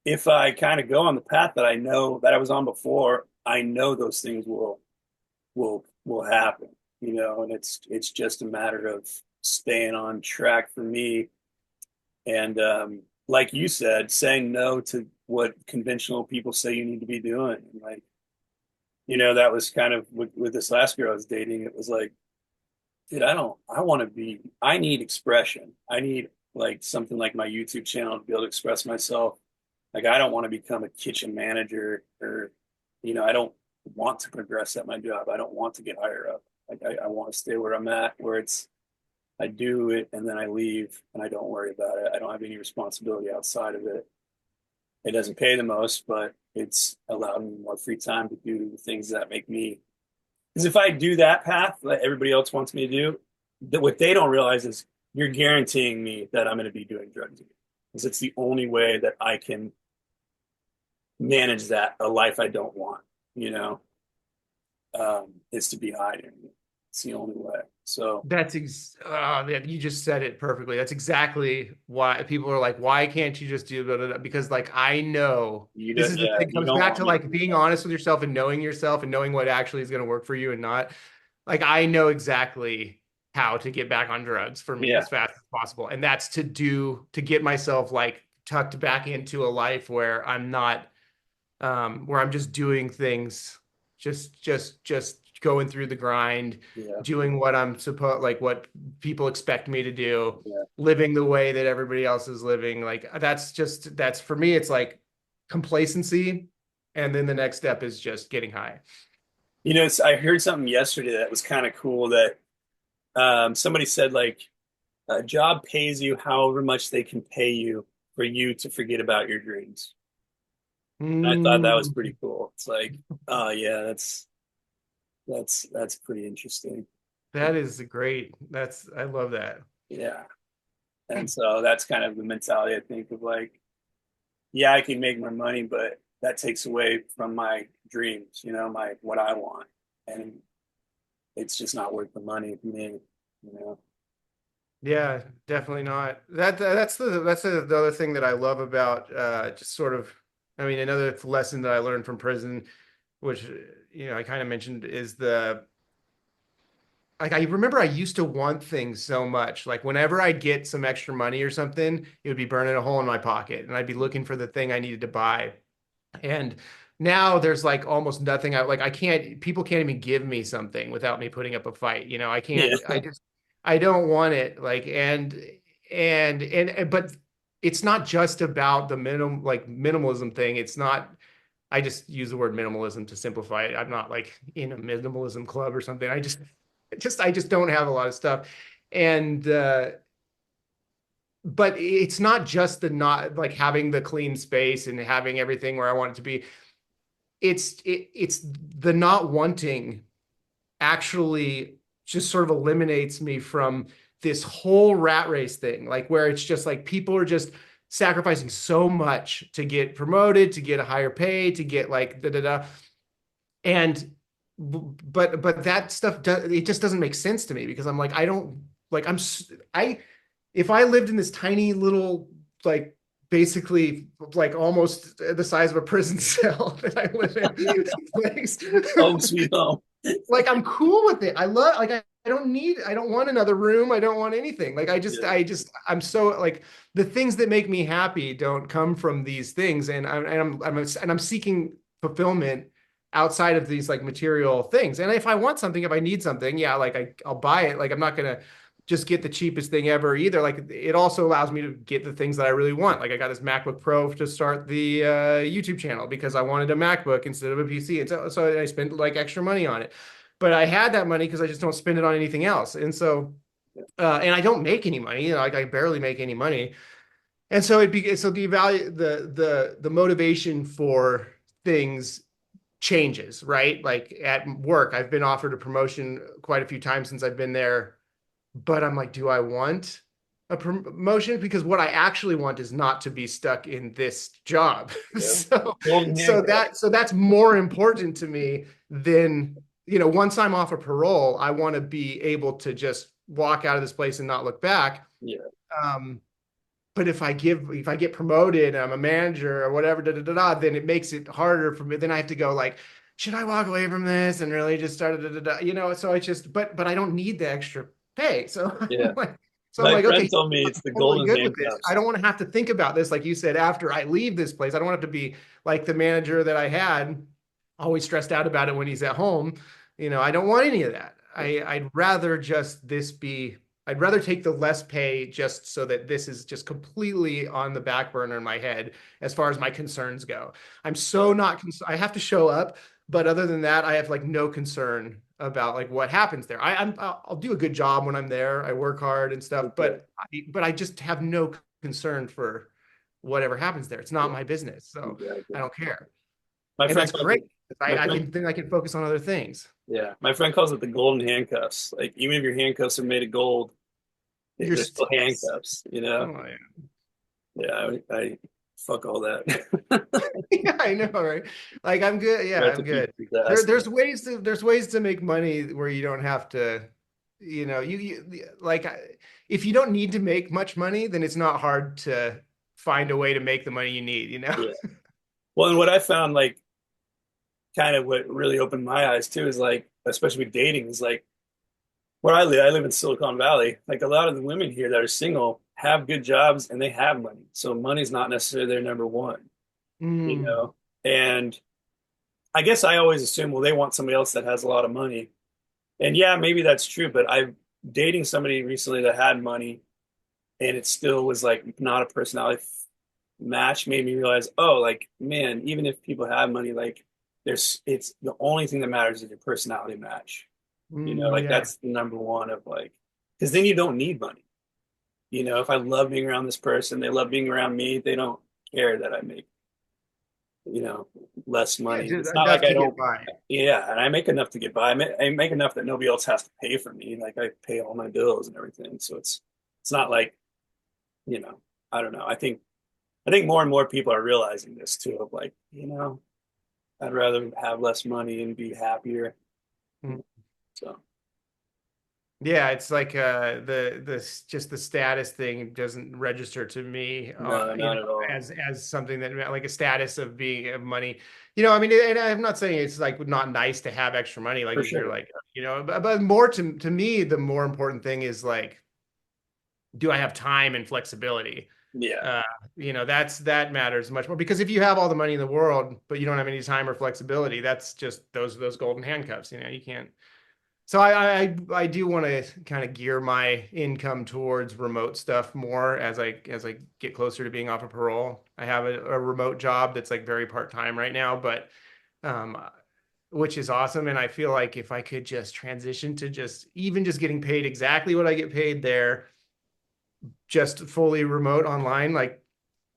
if I kind of go on the path that I know that I was on before, I know those things will happen, you know, and it's just a matter of staying on track for me. And like you said, saying no to what conventional people say you need to be doing. And like, you know, that was kind of with this last girl I was dating. It was like, dude, I want to be, I need expression. I need like something like my YouTube channel to be able to express myself. Like, I don't want to become a kitchen manager or, you know, I don't want to progress at my job. I don't want to get higher up. Like, I want to stay where I'm at, where it's, I do it and then I leave and I don't worry about it. I don't have any responsibility outside of it. It doesn't pay the most, but it's allowed me more free time to do the things that make me. Because if I do that path that everybody else wants me to do, that what they don't realize is you're guaranteeing me that I'm going to be doing drugs again. Because it's the only way that I can manage that a life I don't want, you know, is to be hiding. It's the only way. So Man, you just said it perfectly. That's exactly why people are like, why can't you just do blah, blah, blah? Because like I know you this don't, is the yeah, thing you comes don't back want to me. like being honest with yourself and knowing what actually is going to work for you and not. Like I know exactly how to get back on drugs for me Yeah, as fast as possible. And that's to get myself like tucked back into a life where I'm not where I'm just doing things, just going through the grind, yeah, doing what I'm supposed like what people expect me to do, yeah. living the way that everybody else is living. Like that's for me, it's like complacency. And then the next step is just getting high. You know, I heard something yesterday that was kind of cool that somebody said like a job pays you however much they can pay you for you to forget about your dreams. And I thought that was Mm, pretty cool. It's like, oh yeah, that's pretty interesting. that is great. I love that. Yeah. And so that's kind of the mentality I think of like, yeah, I can make more money, but that takes away from my dreams, you know, my what I want. And it's just not worth the money for me, you know. Yeah, definitely not. The other thing that I love about just sort of, I mean, another lesson that I learned from prison, which I kind of mentioned, is the like I remember I used to want things so much. Like whenever I'd get some extra money or something, it would be burning a hole in my pocket, and I'd be looking for the thing I needed to buy. And now there's like almost nothing. I can't, people can't even give me something without me putting up a fight. I Yeah. can't, I don't want it. But it's not just about the minimalism thing. It's not, I just use the word minimalism to simplify it. I'm not like in a minimalism club or something. I just don't have a lot of stuff. And, but it's not just the not like having the clean space and having everything where I want it to be. It's the not wanting actually just sort of eliminates me from this whole rat race thing, like where it's just like people are just sacrificing so much to get promoted, to get a higher pay, to get like da da da. And but that stuff it just doesn't make sense to me because I'm like I don't like I if I lived in this tiny little like basically like almost the size of a prison cell that I live in place, Home sweet home. like I'm cool with it. I don't need I don't want another room. I don't want anything. Like Yeah. I'm so like the things that make me happy don't come from these things and I'm seeking fulfillment outside of these like material things. And if I want something, if I need something, yeah, like I'll buy it. Like I'm not gonna just get the cheapest thing ever either. Like it also allows me to get the things that I really want. Like I got this MacBook Pro to start the YouTube channel because I wanted a MacBook instead of a PC. And so I spent like extra money on it. But I had that money because I just don't spend it on anything else. And so and I don't make any money. Like I barely make any money. And so the value the motivation for things changes, right? Like at work, I've been offered a promotion quite a few times since I've been there, but I'm like, do I want a promotion? Because what I actually want is not to be stuck in this job. Yeah. So, Golden handcuffs. so that's more important to me than, once I'm off of parole, I want to be able to just walk out of this place and not look back. Yeah. Um, but if I get promoted and I'm a manager or whatever, then it makes it harder for me. Then I have to go like, should I walk away from this and really just start So I just but I don't need the extra pay. So Yeah. I'm My like, friend okay, told me it's the I'm totally golden good with this. I handcuffs. don't want to have to think about this, like you said, after I leave this place. I don't want to have to be like the manager that I had, always stressed out about it when he's at home. I don't want any of that. I'd rather just this be I'd rather take the less pay just so that this is just completely on the back burner in my head as far as my concerns go. I'm so not I have to show up, but other than that, I have like no concern about like what happens there. I'll do a good job when I'm there. I work hard and stuff, Okay. but I just have no concern for whatever happens there. It's not Yeah. my business, so I Exactly. don't care, My and friend that's calls it great. my I friend can then I can focus on other things. yeah. My friend calls it the golden handcuffs. Like even if your handcuffs are made of gold, You're they're still yes. handcuffs, you know? Oh, yeah. Yeah, I fuck all that. Yeah, I know, right? Like I'm good. Yeah, Try to I'm keep good. exhausted. There's ways to make money where you don't have to, like if you don't need to make much money, then it's not hard to find a way to make the money you need, you know? Yeah. Well, and what I found like kind of what really opened my eyes too is like, especially with dating, is like where I live in Silicon Valley. Like a lot of the women here that are single have good jobs and they have money. So money's not necessarily their number one, you Mm, know? And I guess I always assume, well, they want somebody else that has a lot of money. And yeah, maybe that's true, but I'm dating somebody recently that had money and it still was like not a personality match made me realize, oh, like, man, even if people have money, like it's the only thing that matters is your personality match. Like yeah. that's the number one of like, because then you don't need money. If I love being around this person, they love being around me, they don't care that I make, you know, less Yeah, money. just It's not enough like I to get don't, by. yeah, and I make enough to get by. I make enough that nobody else has to pay for me. Like I pay all my bills and everything. So it's not like, you know, I don't know. I think more and more people are realizing this too, of like, I'd rather have less money and be happier. Mm. So Yeah, it's like just the status thing doesn't register to me, No, not at all. as something that like a status of being of money. I mean, and I'm not saying it's like not nice to have extra money. Like For if you're sure. like, but more to me, the more important thing is like, do I have time and flexibility? Yeah. Uh, that matters much more because if you have all the money in the world, but you don't have any time or flexibility, that's just those golden handcuffs. You can't. So I do want to kind of gear my income towards remote stuff more as I get closer to being off of parole. I have a remote job that's like very part-time right now, but um, which is awesome. And I feel like if I could just transition to just even just getting paid exactly what I get paid there, just fully remote online, like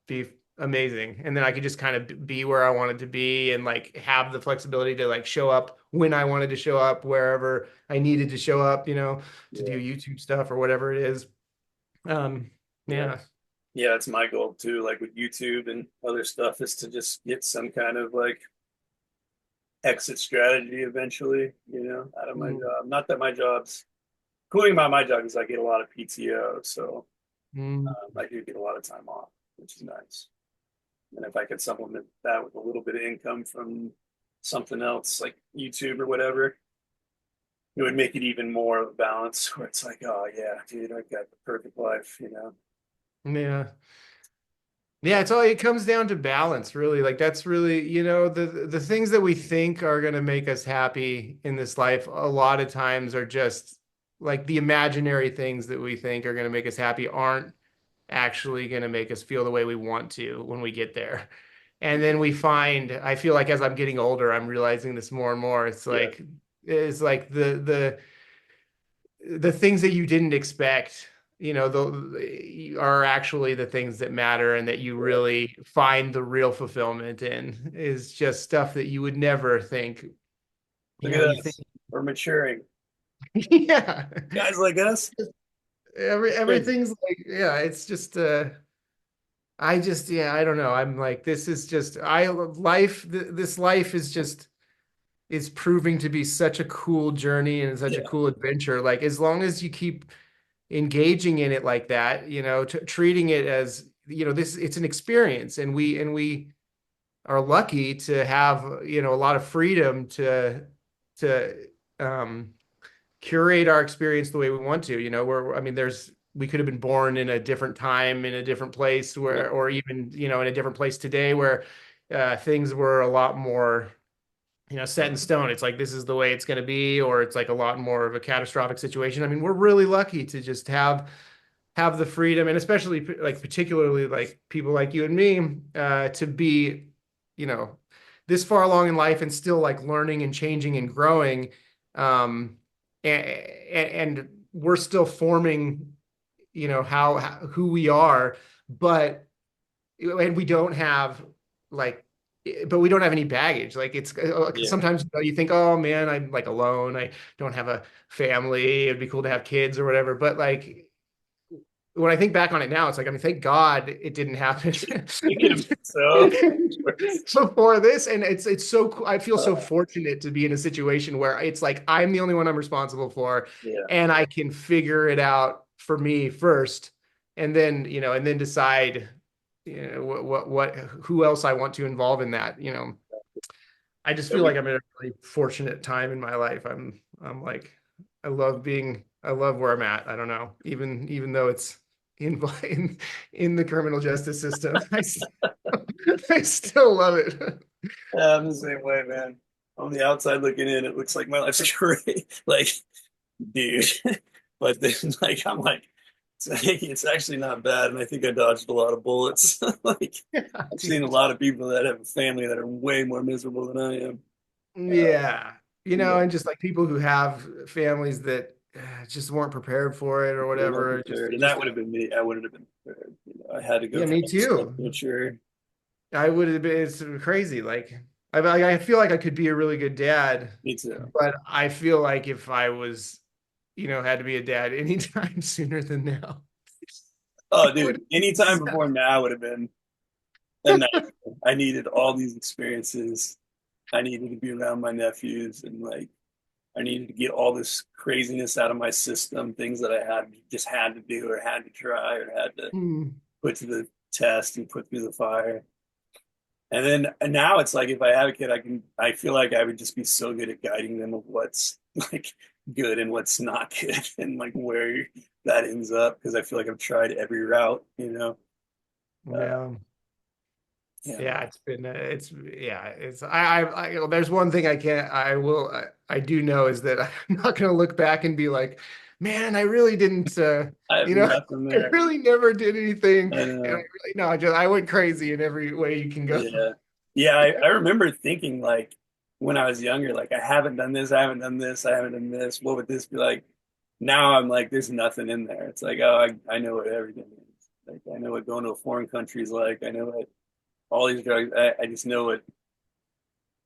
be amazing. And then I could just kind of be where I wanted to be and like have the flexibility to like show up when I wanted to show up, wherever I needed to show up, to do Yeah. YouTube stuff or whatever it is. Um, Yeah. yeah. Yeah, it's my goal too, like with YouTube and other stuff, is to just get some kind of like exit strategy eventually, out of my Mm, job. Not that my job's cool thing about my job is I get a lot of PTO, so mm, I do get a lot of time off, which is nice. And if I could supplement that with a little bit of income from something else like YouTube or whatever, it would make it even more of a balance where it's like, oh yeah, dude, I got the perfect life. yeah. Yeah, it comes down to balance, really. Like that's really, the things that we think are going to make us happy in this life a lot of times are just like the imaginary things that we think are going to make us happy aren't actually going to make us feel the way we want to when we get there. And then I feel like as I'm getting older, I'm realizing this more and more. Yeah, It's like the things that you didn't expect, are actually the things that matter and that you yeah. really find the real fulfillment in is just stuff that you would never think, Look at you think, us. We're maturing. yeah. Guys like us. Crazy. Everything's like, yeah, it's just yeah, I don't know. I'm like, this is just, this life is proving to be such a cool journey and such a Yeah, cool adventure. Like, as long as you keep engaging in it like that, treating it as, it's an experience and we are lucky to have, a lot of freedom to, um, curate our experience the way we want to. I mean, we could have been born in a different time, in a different place yeah, or even, in a different place today where things were a lot more, set in stone. It's like, this is the way it's going to be, or it's like a lot more of a catastrophic situation. I mean, we're really lucky to just have the freedom and especially like particularly like people like you and me to be, you know, this far along in life and still like learning and changing and growing. Um, and we're still forming, who we are, but and we don't have like but we don't have any baggage. Like it's yeah. sometimes you think, oh man, I'm like alone. I don't have a family. It'd be cool to have kids or whatever. But like when I think back on it now, it's like, I mean, thank God it didn't happen It could have been so worse. before this. And it's so cool. I feel so Uh, fortunate to be in a situation where it's like I'm the only one I'm responsible for, yeah. and I can figure it out for me first, and then decide, who else I want to involve in that. I just Yeah, feel like I'm in a really fortunate time in my life. I'm like, I love where I'm at. I don't know, even though it's in in the criminal justice system, I still love it. I'm the same way, man. On the outside looking in, it looks like my life's great. Like, dude. But then, like, I'm like, it's actually not bad. And I think I dodged a lot of bullets. Like, Yeah, I've seen a dude. lot of people that have a family that are way more miserable than I am. Yeah. Yeah, And just like people who have families that just weren't prepared for it or they're not whatever, prepared. And that just would have been me. I wouldn't have been prepared. I had to go yeah, through me all this stuff too. to mature. I would have been, it's crazy. Like I feel like I could be a really good dad, Me too. but I feel like if I was, had to be a dad anytime sooner than now, Oh, it would dude, have any time been before now would have been a nightmare. I needed all these experiences. I needed to be around my nephews and like I needed to get all this craziness out of my system, things that I had to do or had to try or had to Mm. put to the test and put through the fire. And now it's like if I have a kid, I feel like I would just be so good at guiding them of what's like good and what's not good and like where that ends up because I feel like I've tried every route, you know. Uh, Yeah. yeah, Yeah, man. it's been it's yeah, it's there's one thing I can't I will I do know is that I'm not going to look back and be like, man, I really didn't I have you know, nothing I there. really never did anything, I and I know. really no, I went crazy in every way you can go. Yeah. Yeah, I remember thinking like when I was younger, like I haven't done this, I haven't done this, I haven't done this. What would this be like? Now I'm like, there's nothing in there. It's like, oh, I know what everything is. Like I know what going to a foreign country is like. I know what all these drugs. I just know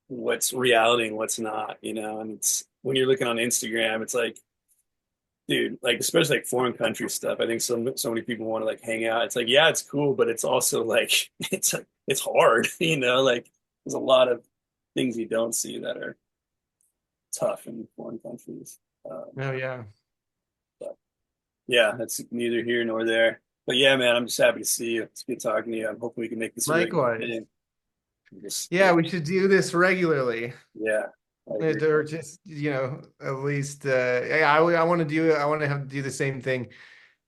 what's reality and what's not, you know. And it's when you're looking on Instagram, it's like, dude, like especially like foreign country stuff. I think so many people want to like hang out. It's like, yeah, it's cool, but it's also like it's hard, you know. Like there's a lot of things you don't see that are tough in foreign countries. Oh yeah. But yeah, that's neither here nor there. But yeah, man, I'm just happy to see you. It's good talking to you. I'm hoping we can make this a regular Likewise. thing. Just Yeah, we should do this regularly. yeah, I agree. Or just, at least yeah, I want to I want to have to do the same thing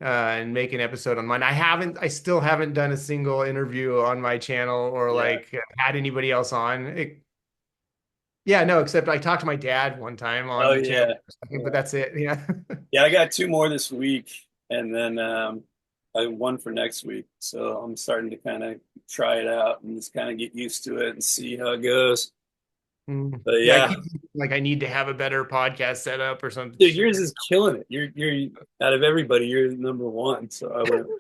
and make an episode on mine. I still haven't done a single interview on my channel or Yeah. like had anybody else on. Yeah, no, except I talked to my dad one time Oh on the channel, yeah. but Yeah. that's it. Yeah. Yeah, I got two more this week, and then one for next week. So I'm starting to kind of try it out and just kind of get used to it and see how it goes. Mm. But Yeah, I yeah, keep thinking, like I need to have a better podcast setup or some dude, shit. yours is killing it. You're out of everybody, you're number one. So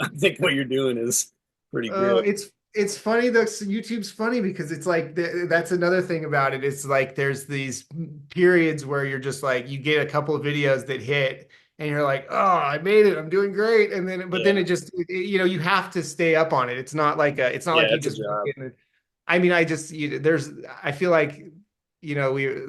I think what you're doing is pretty Oh, great. it's funny though. YouTube's funny because it's like that's another thing about it. It's like there's these periods where you're just like you get a couple of videos that hit and you're like, "Oh, I made it. I'm doing great." And then but then Yeah, it just you have to stay up on it. It's not like yeah, you it's a just job. I mean, there's I feel like we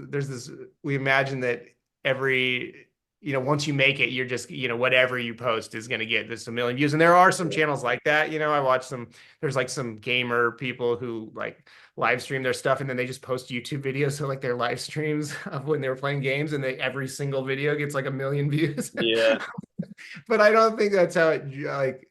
there's this we imagine that every once you make it, you're just whatever you post is going to get this a million views. And there are some channels like that. I watch some there's like some gamer people who like live stream their stuff and then they just post YouTube videos. So like their live streams of when they were playing games and every single video gets like a million views. Yeah, But I don't think that's how it like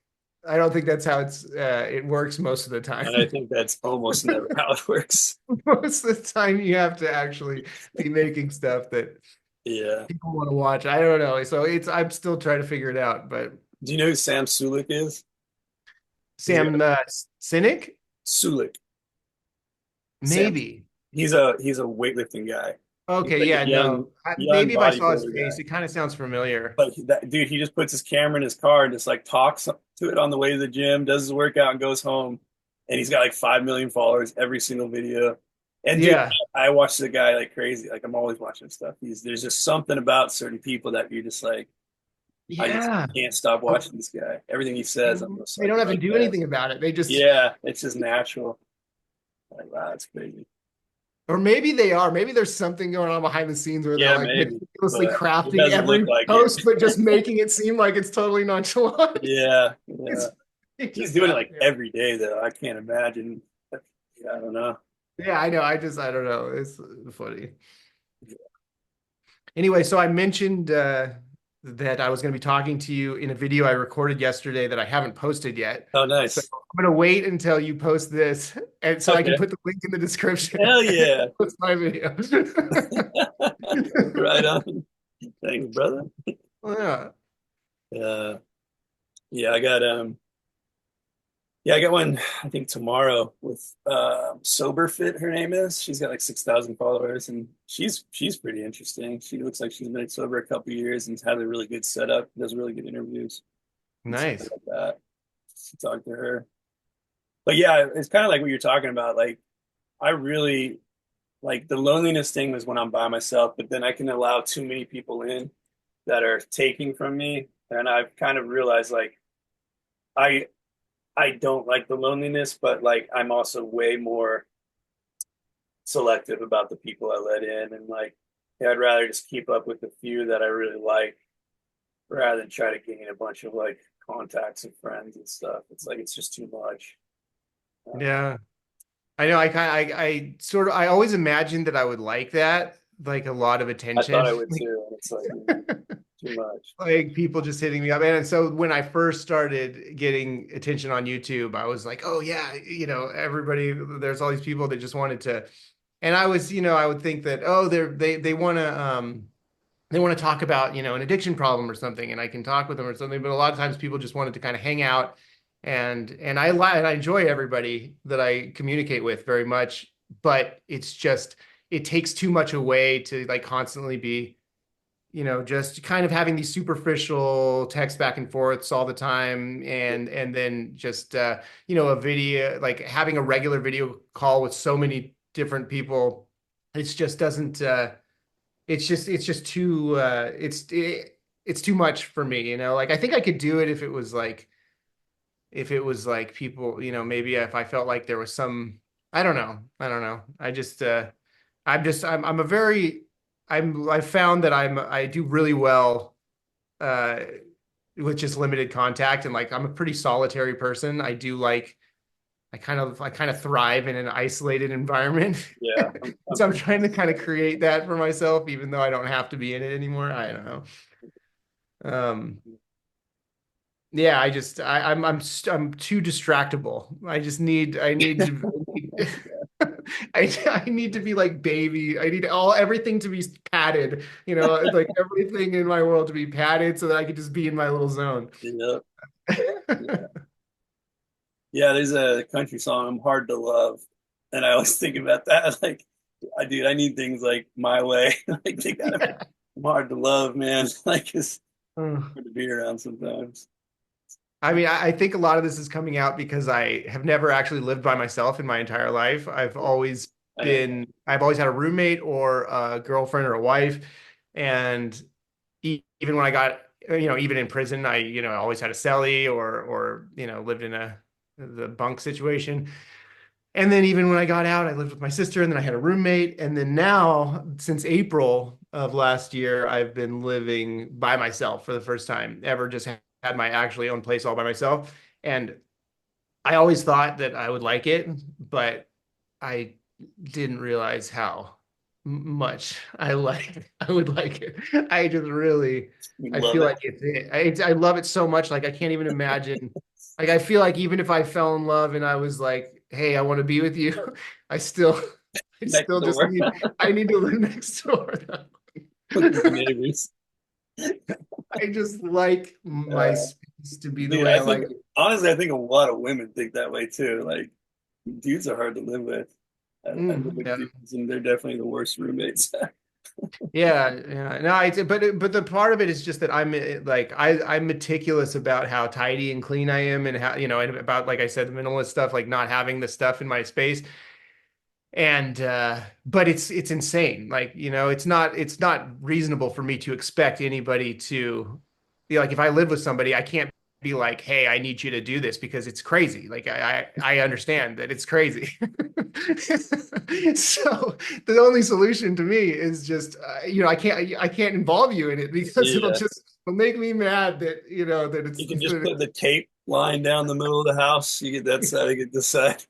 I don't think that's how it works most of the time. and I think that's almost never how it works. Most of the time you have to actually be making stuff that Yeah. people want to watch. I don't know. So I'm still trying to figure it out, but Do you know who Sam Sulik is? He's got Sam Cynic, Sulik. Sam. maybe. He's a weightlifting guy. He's Okay, like a yeah, no. young Maybe if I saw his bodybuilder face, guy. it kind of sounds familiar. But that dude, he just puts his camera in his car and just like talks to it on the way to the gym, does his workout, and goes home. And he's got like 5 million followers every single video. And dude, Yeah. I watch the guy like crazy. Like I'm always watching stuff. There's just something about certain people that you're just like, I just Yeah. can't stop watching this guy. Everything he says, I'm just They like, don't have to like do that. anything about it. They just, Yeah, it's just natural. Like, wow, that's crazy. or maybe they are. Maybe there's something going on behind the scenes where they're Yeah, like maybe, meticulously but it crafting doesn't look every like it. post, but just making it seem like it's totally nonchalant. Yeah, yeah. It's, they He's just doing it have, like yeah. every day though. I can't imagine. Yeah, I don't know. Yeah, I know. I don't know. It's funny. Anyway, so I mentioned that I was going to be talking to you in a video I recorded yesterday that I haven't posted yet. Oh, So nice. I'm going to wait until you post this, and so I can Okay. put the link in the description. Hell yeah. Post my video. Right on. Thanks, brother. Yeah. Uh, yeah, I got one I think tomorrow with Sober Fit, her name is. She's got like 6,000 followers and she's pretty interesting. She looks like she's been sober a couple years and had a really good setup, does really good interviews and stuff Nice. like that. Talk to her. But yeah, it's kind of like what you're talking about. Like I really like the loneliness thing was when I'm by myself, but then I can allow too many people in that are taking from me. And I've kind of realized like I I don't like the loneliness, but like I'm also way more selective about the people I let in and like Yeah, I'd rather just keep up with the few that I really like rather than try to gain a bunch of like contacts and friends and stuff. It's like it's just too much. Yeah. I know I sort of I always imagined that I would like that, like a lot of I thought attention. I would too, and it's like too much. Like people just hitting me up. And so when I first started getting attention on YouTube, I was like, oh yeah, everybody, there's all these people that just wanted to, and I was, I would think that, oh, they want to talk about, an addiction problem or something, and I can talk with them or something. But a lot of times people just wanted to kind of hang out, and I enjoy everybody that I communicate with very much, but it's just it takes too much away to like constantly be, just kind of having these superficial text back and forths all the time, and then just a video, like having a regular video call with so many different people. It's just doesn't it's just too it's too much for me, like I think I could do it if it was like people, maybe if I felt like there was some, I don't know. I'm a very I've found that I do really well uh with just limited contact, and like I'm a pretty solitary person. I do like I kind of thrive in an isolated environment. Yeah, So I'm trying to kind of create that for myself, even though I don't have to be in it anymore. I don't know. Um, yeah, I'm too distractible. I need to be like baby. I need everything to be padded, like everything in my world to be padded so that I could just be in my little zone. yeah, yeah. Yeah, there's a country song, "I'm Hard to Love," and I always think about that. Like, I need things like my way. Like, they gotta, I'm hard to love, man. Like, it's hard to be around sometimes. I mean, I think a lot of this is coming out because I have never actually lived by myself in my entire life. I know. I've always had a roommate or a girlfriend or a wife. And even when I got, even in prison, I, always had a cellie or, lived in the bunk situation. And then even when I got out, I lived with my sister, and then I had a roommate. And then now, since April of last year, I've been living by myself for the first time ever, just had my actually own place all by myself. And I always thought that I would like it, but I didn't realize how much I would like it. I just really, We I love feel it. like I love it so much. Like I can't even imagine. Like I feel like even if I fell in love and I was like, "Hey, I want to be with you," I still, I Next still just door I need to live next door. with the neighbors. I just like my Uh, space to be the Dude, way I I like think it. honestly, I think a lot of women think that way too. Like, dudes are hard to live with. I live with Yeah. dudes, and they're definitely the worst roommates. Yeah, yeah. No, but the part of it is just that I'm meticulous about how tidy and clean I am, and how, and about, like I said, the minimalist stuff, like not having the stuff in my space. And but it's insane. Like, it's not reasonable for me to expect anybody to be like, if I live with somebody, I can't be like, hey, I need you to do this, because it's crazy. Like I understand that it's crazy. So the only solution to me is just I can't involve you in it, because Yeah, it'll make me mad that that you it's can just that put the tape line down the middle of the house. You get that side, you get this side.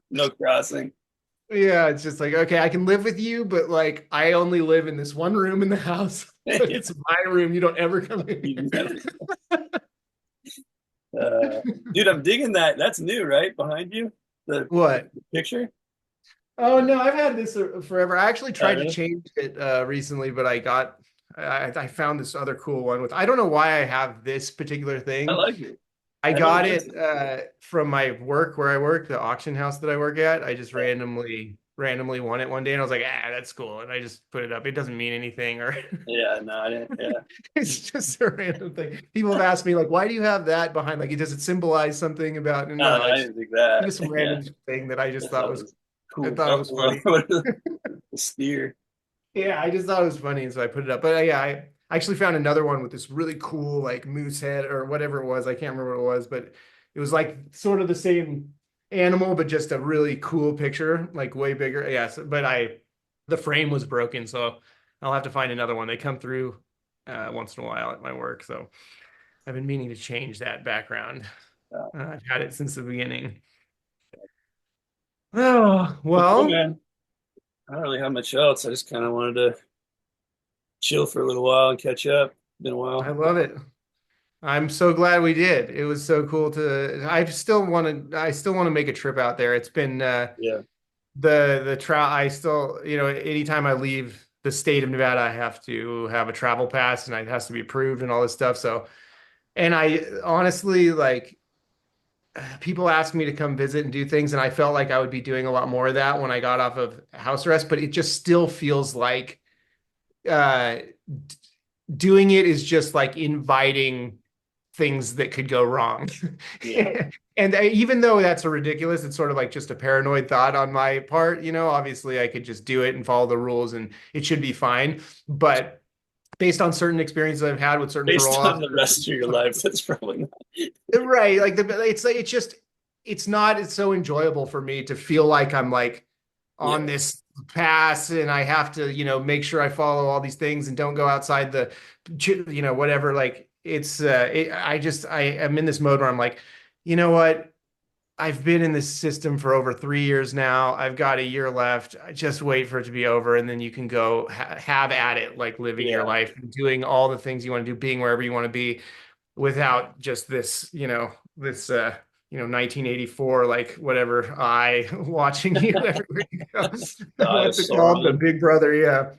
No crossing. Yeah, it's just like, okay, I can live with you, but like I only live in this one room in the house, but Yeah, it's my room. You don't ever come in you never. here. Uh, Dude, I'm digging that. That's new, right? Behind you, the What? picture. Oh no, I've had this forever. I actually Oh, tried to really? change it recently, but I found this other cool one with, I don't know why I have this particular I thing. like it. I I don't got like it from my work where I work, the auction house that I work at. I just it. randomly won it one day, and I was like, that's cool. And I just put it up. It doesn't mean anything, or Yeah, no, I didn't. Yeah, it's just a random thing. People have asked me, like, why do you have that behind? Like, does it symbolize something about? And no, no, no, I it's didn't think that. just some Yeah, random thing that I I just thought thought it was was I cool thought it was buffalo. funny. What is the steer? Yeah, I just thought it was funny, and so I put it up. But yeah, I actually found another one with this really cool like moose head or whatever it was. I can't remember what it was, but it was like sort of the same animal, but just a really cool picture, like way bigger. Yes, but the frame was broken, so I'll have to find another one. They come through once in a while at my work, so I've been meaning to change that background. Uh, I've had it since the beginning. Oh, well, cool, well, man. I don't really have much else. I just kind of wanted to chill for a little while and catch up. Been a I while. love it. I'm so glad we did. It was so cool to I still want to make a trip out there. It's been Yeah, the travel I still, anytime I leave the state of Nevada, I have to have a travel pass and it has to be approved and all this stuff. So, and I honestly like people ask me to come visit and do things, and I felt like I would be doing a lot more of that when I got off of house arrest, but it just still feels like uh doing it is just like inviting things that could go wrong. yeah, And even though that's a ridiculous, it's sort of like just a paranoid thought on my part, obviously I could just do it and follow the rules and it should be fine. But based on certain experiences I've had with certain parole based on the officers, rest of your life, that's probably not. right? Like it's like it's so enjoyable for me to feel like I'm like on Yeah, this pass and I have to, make sure I follow all these things and don't go outside the, whatever. Like I am in this mode where I'm like, you know what? I've been in this system for over 3 years now. I've got a year left. I just wait for it to be over, and then you can go have at it, like living your yeah, life, doing all the things you want to do, being wherever you want to be, without just this, this 1984, like whatever eye watching you everywhere you go. the eye of What's it called? The Sauron. Big Brother, yeah.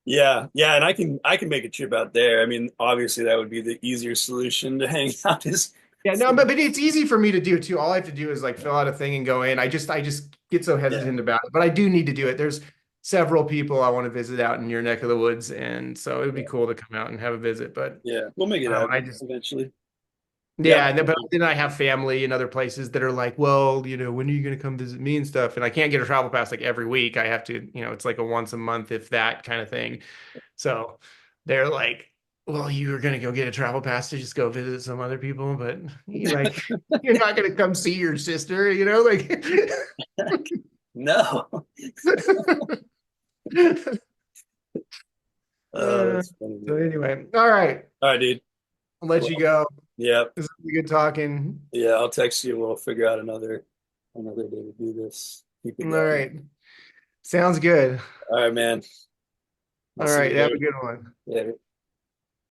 Yeah, yeah, and I can make a trip out there. I mean, obviously that would be the easier solution to hang out is. Yeah, no, but it's easy for me to do too. All I have to do is like fill out a thing and go in. I just get so Yeah, hesitant about it, but I do need to do it. There's several people I want to visit out in your neck of the woods, and so it would be yeah, cool to come out and have a visit. But yeah. We'll make it I happen just eventually. Yeah, yeah, but then I have family in other places that are like, well, when are you going to come visit me and stuff? And I can't get a travel pass like every week. I have to, it's like a once a month, if that kind of thing. So they're like, well, you were going to go get a travel pass to just go visit some other people, but you're not going to come see your sister, like. no. Oh, Uh, that's funny, so man. anyway, all right, All right, dude. I'll let you Well, go. yeah, This is good talking. yeah. I'll text you. We'll figure out another day to do this. Keep it All going. right, sounds good. All right, man. I'll All see right, you have a later. good one. Later.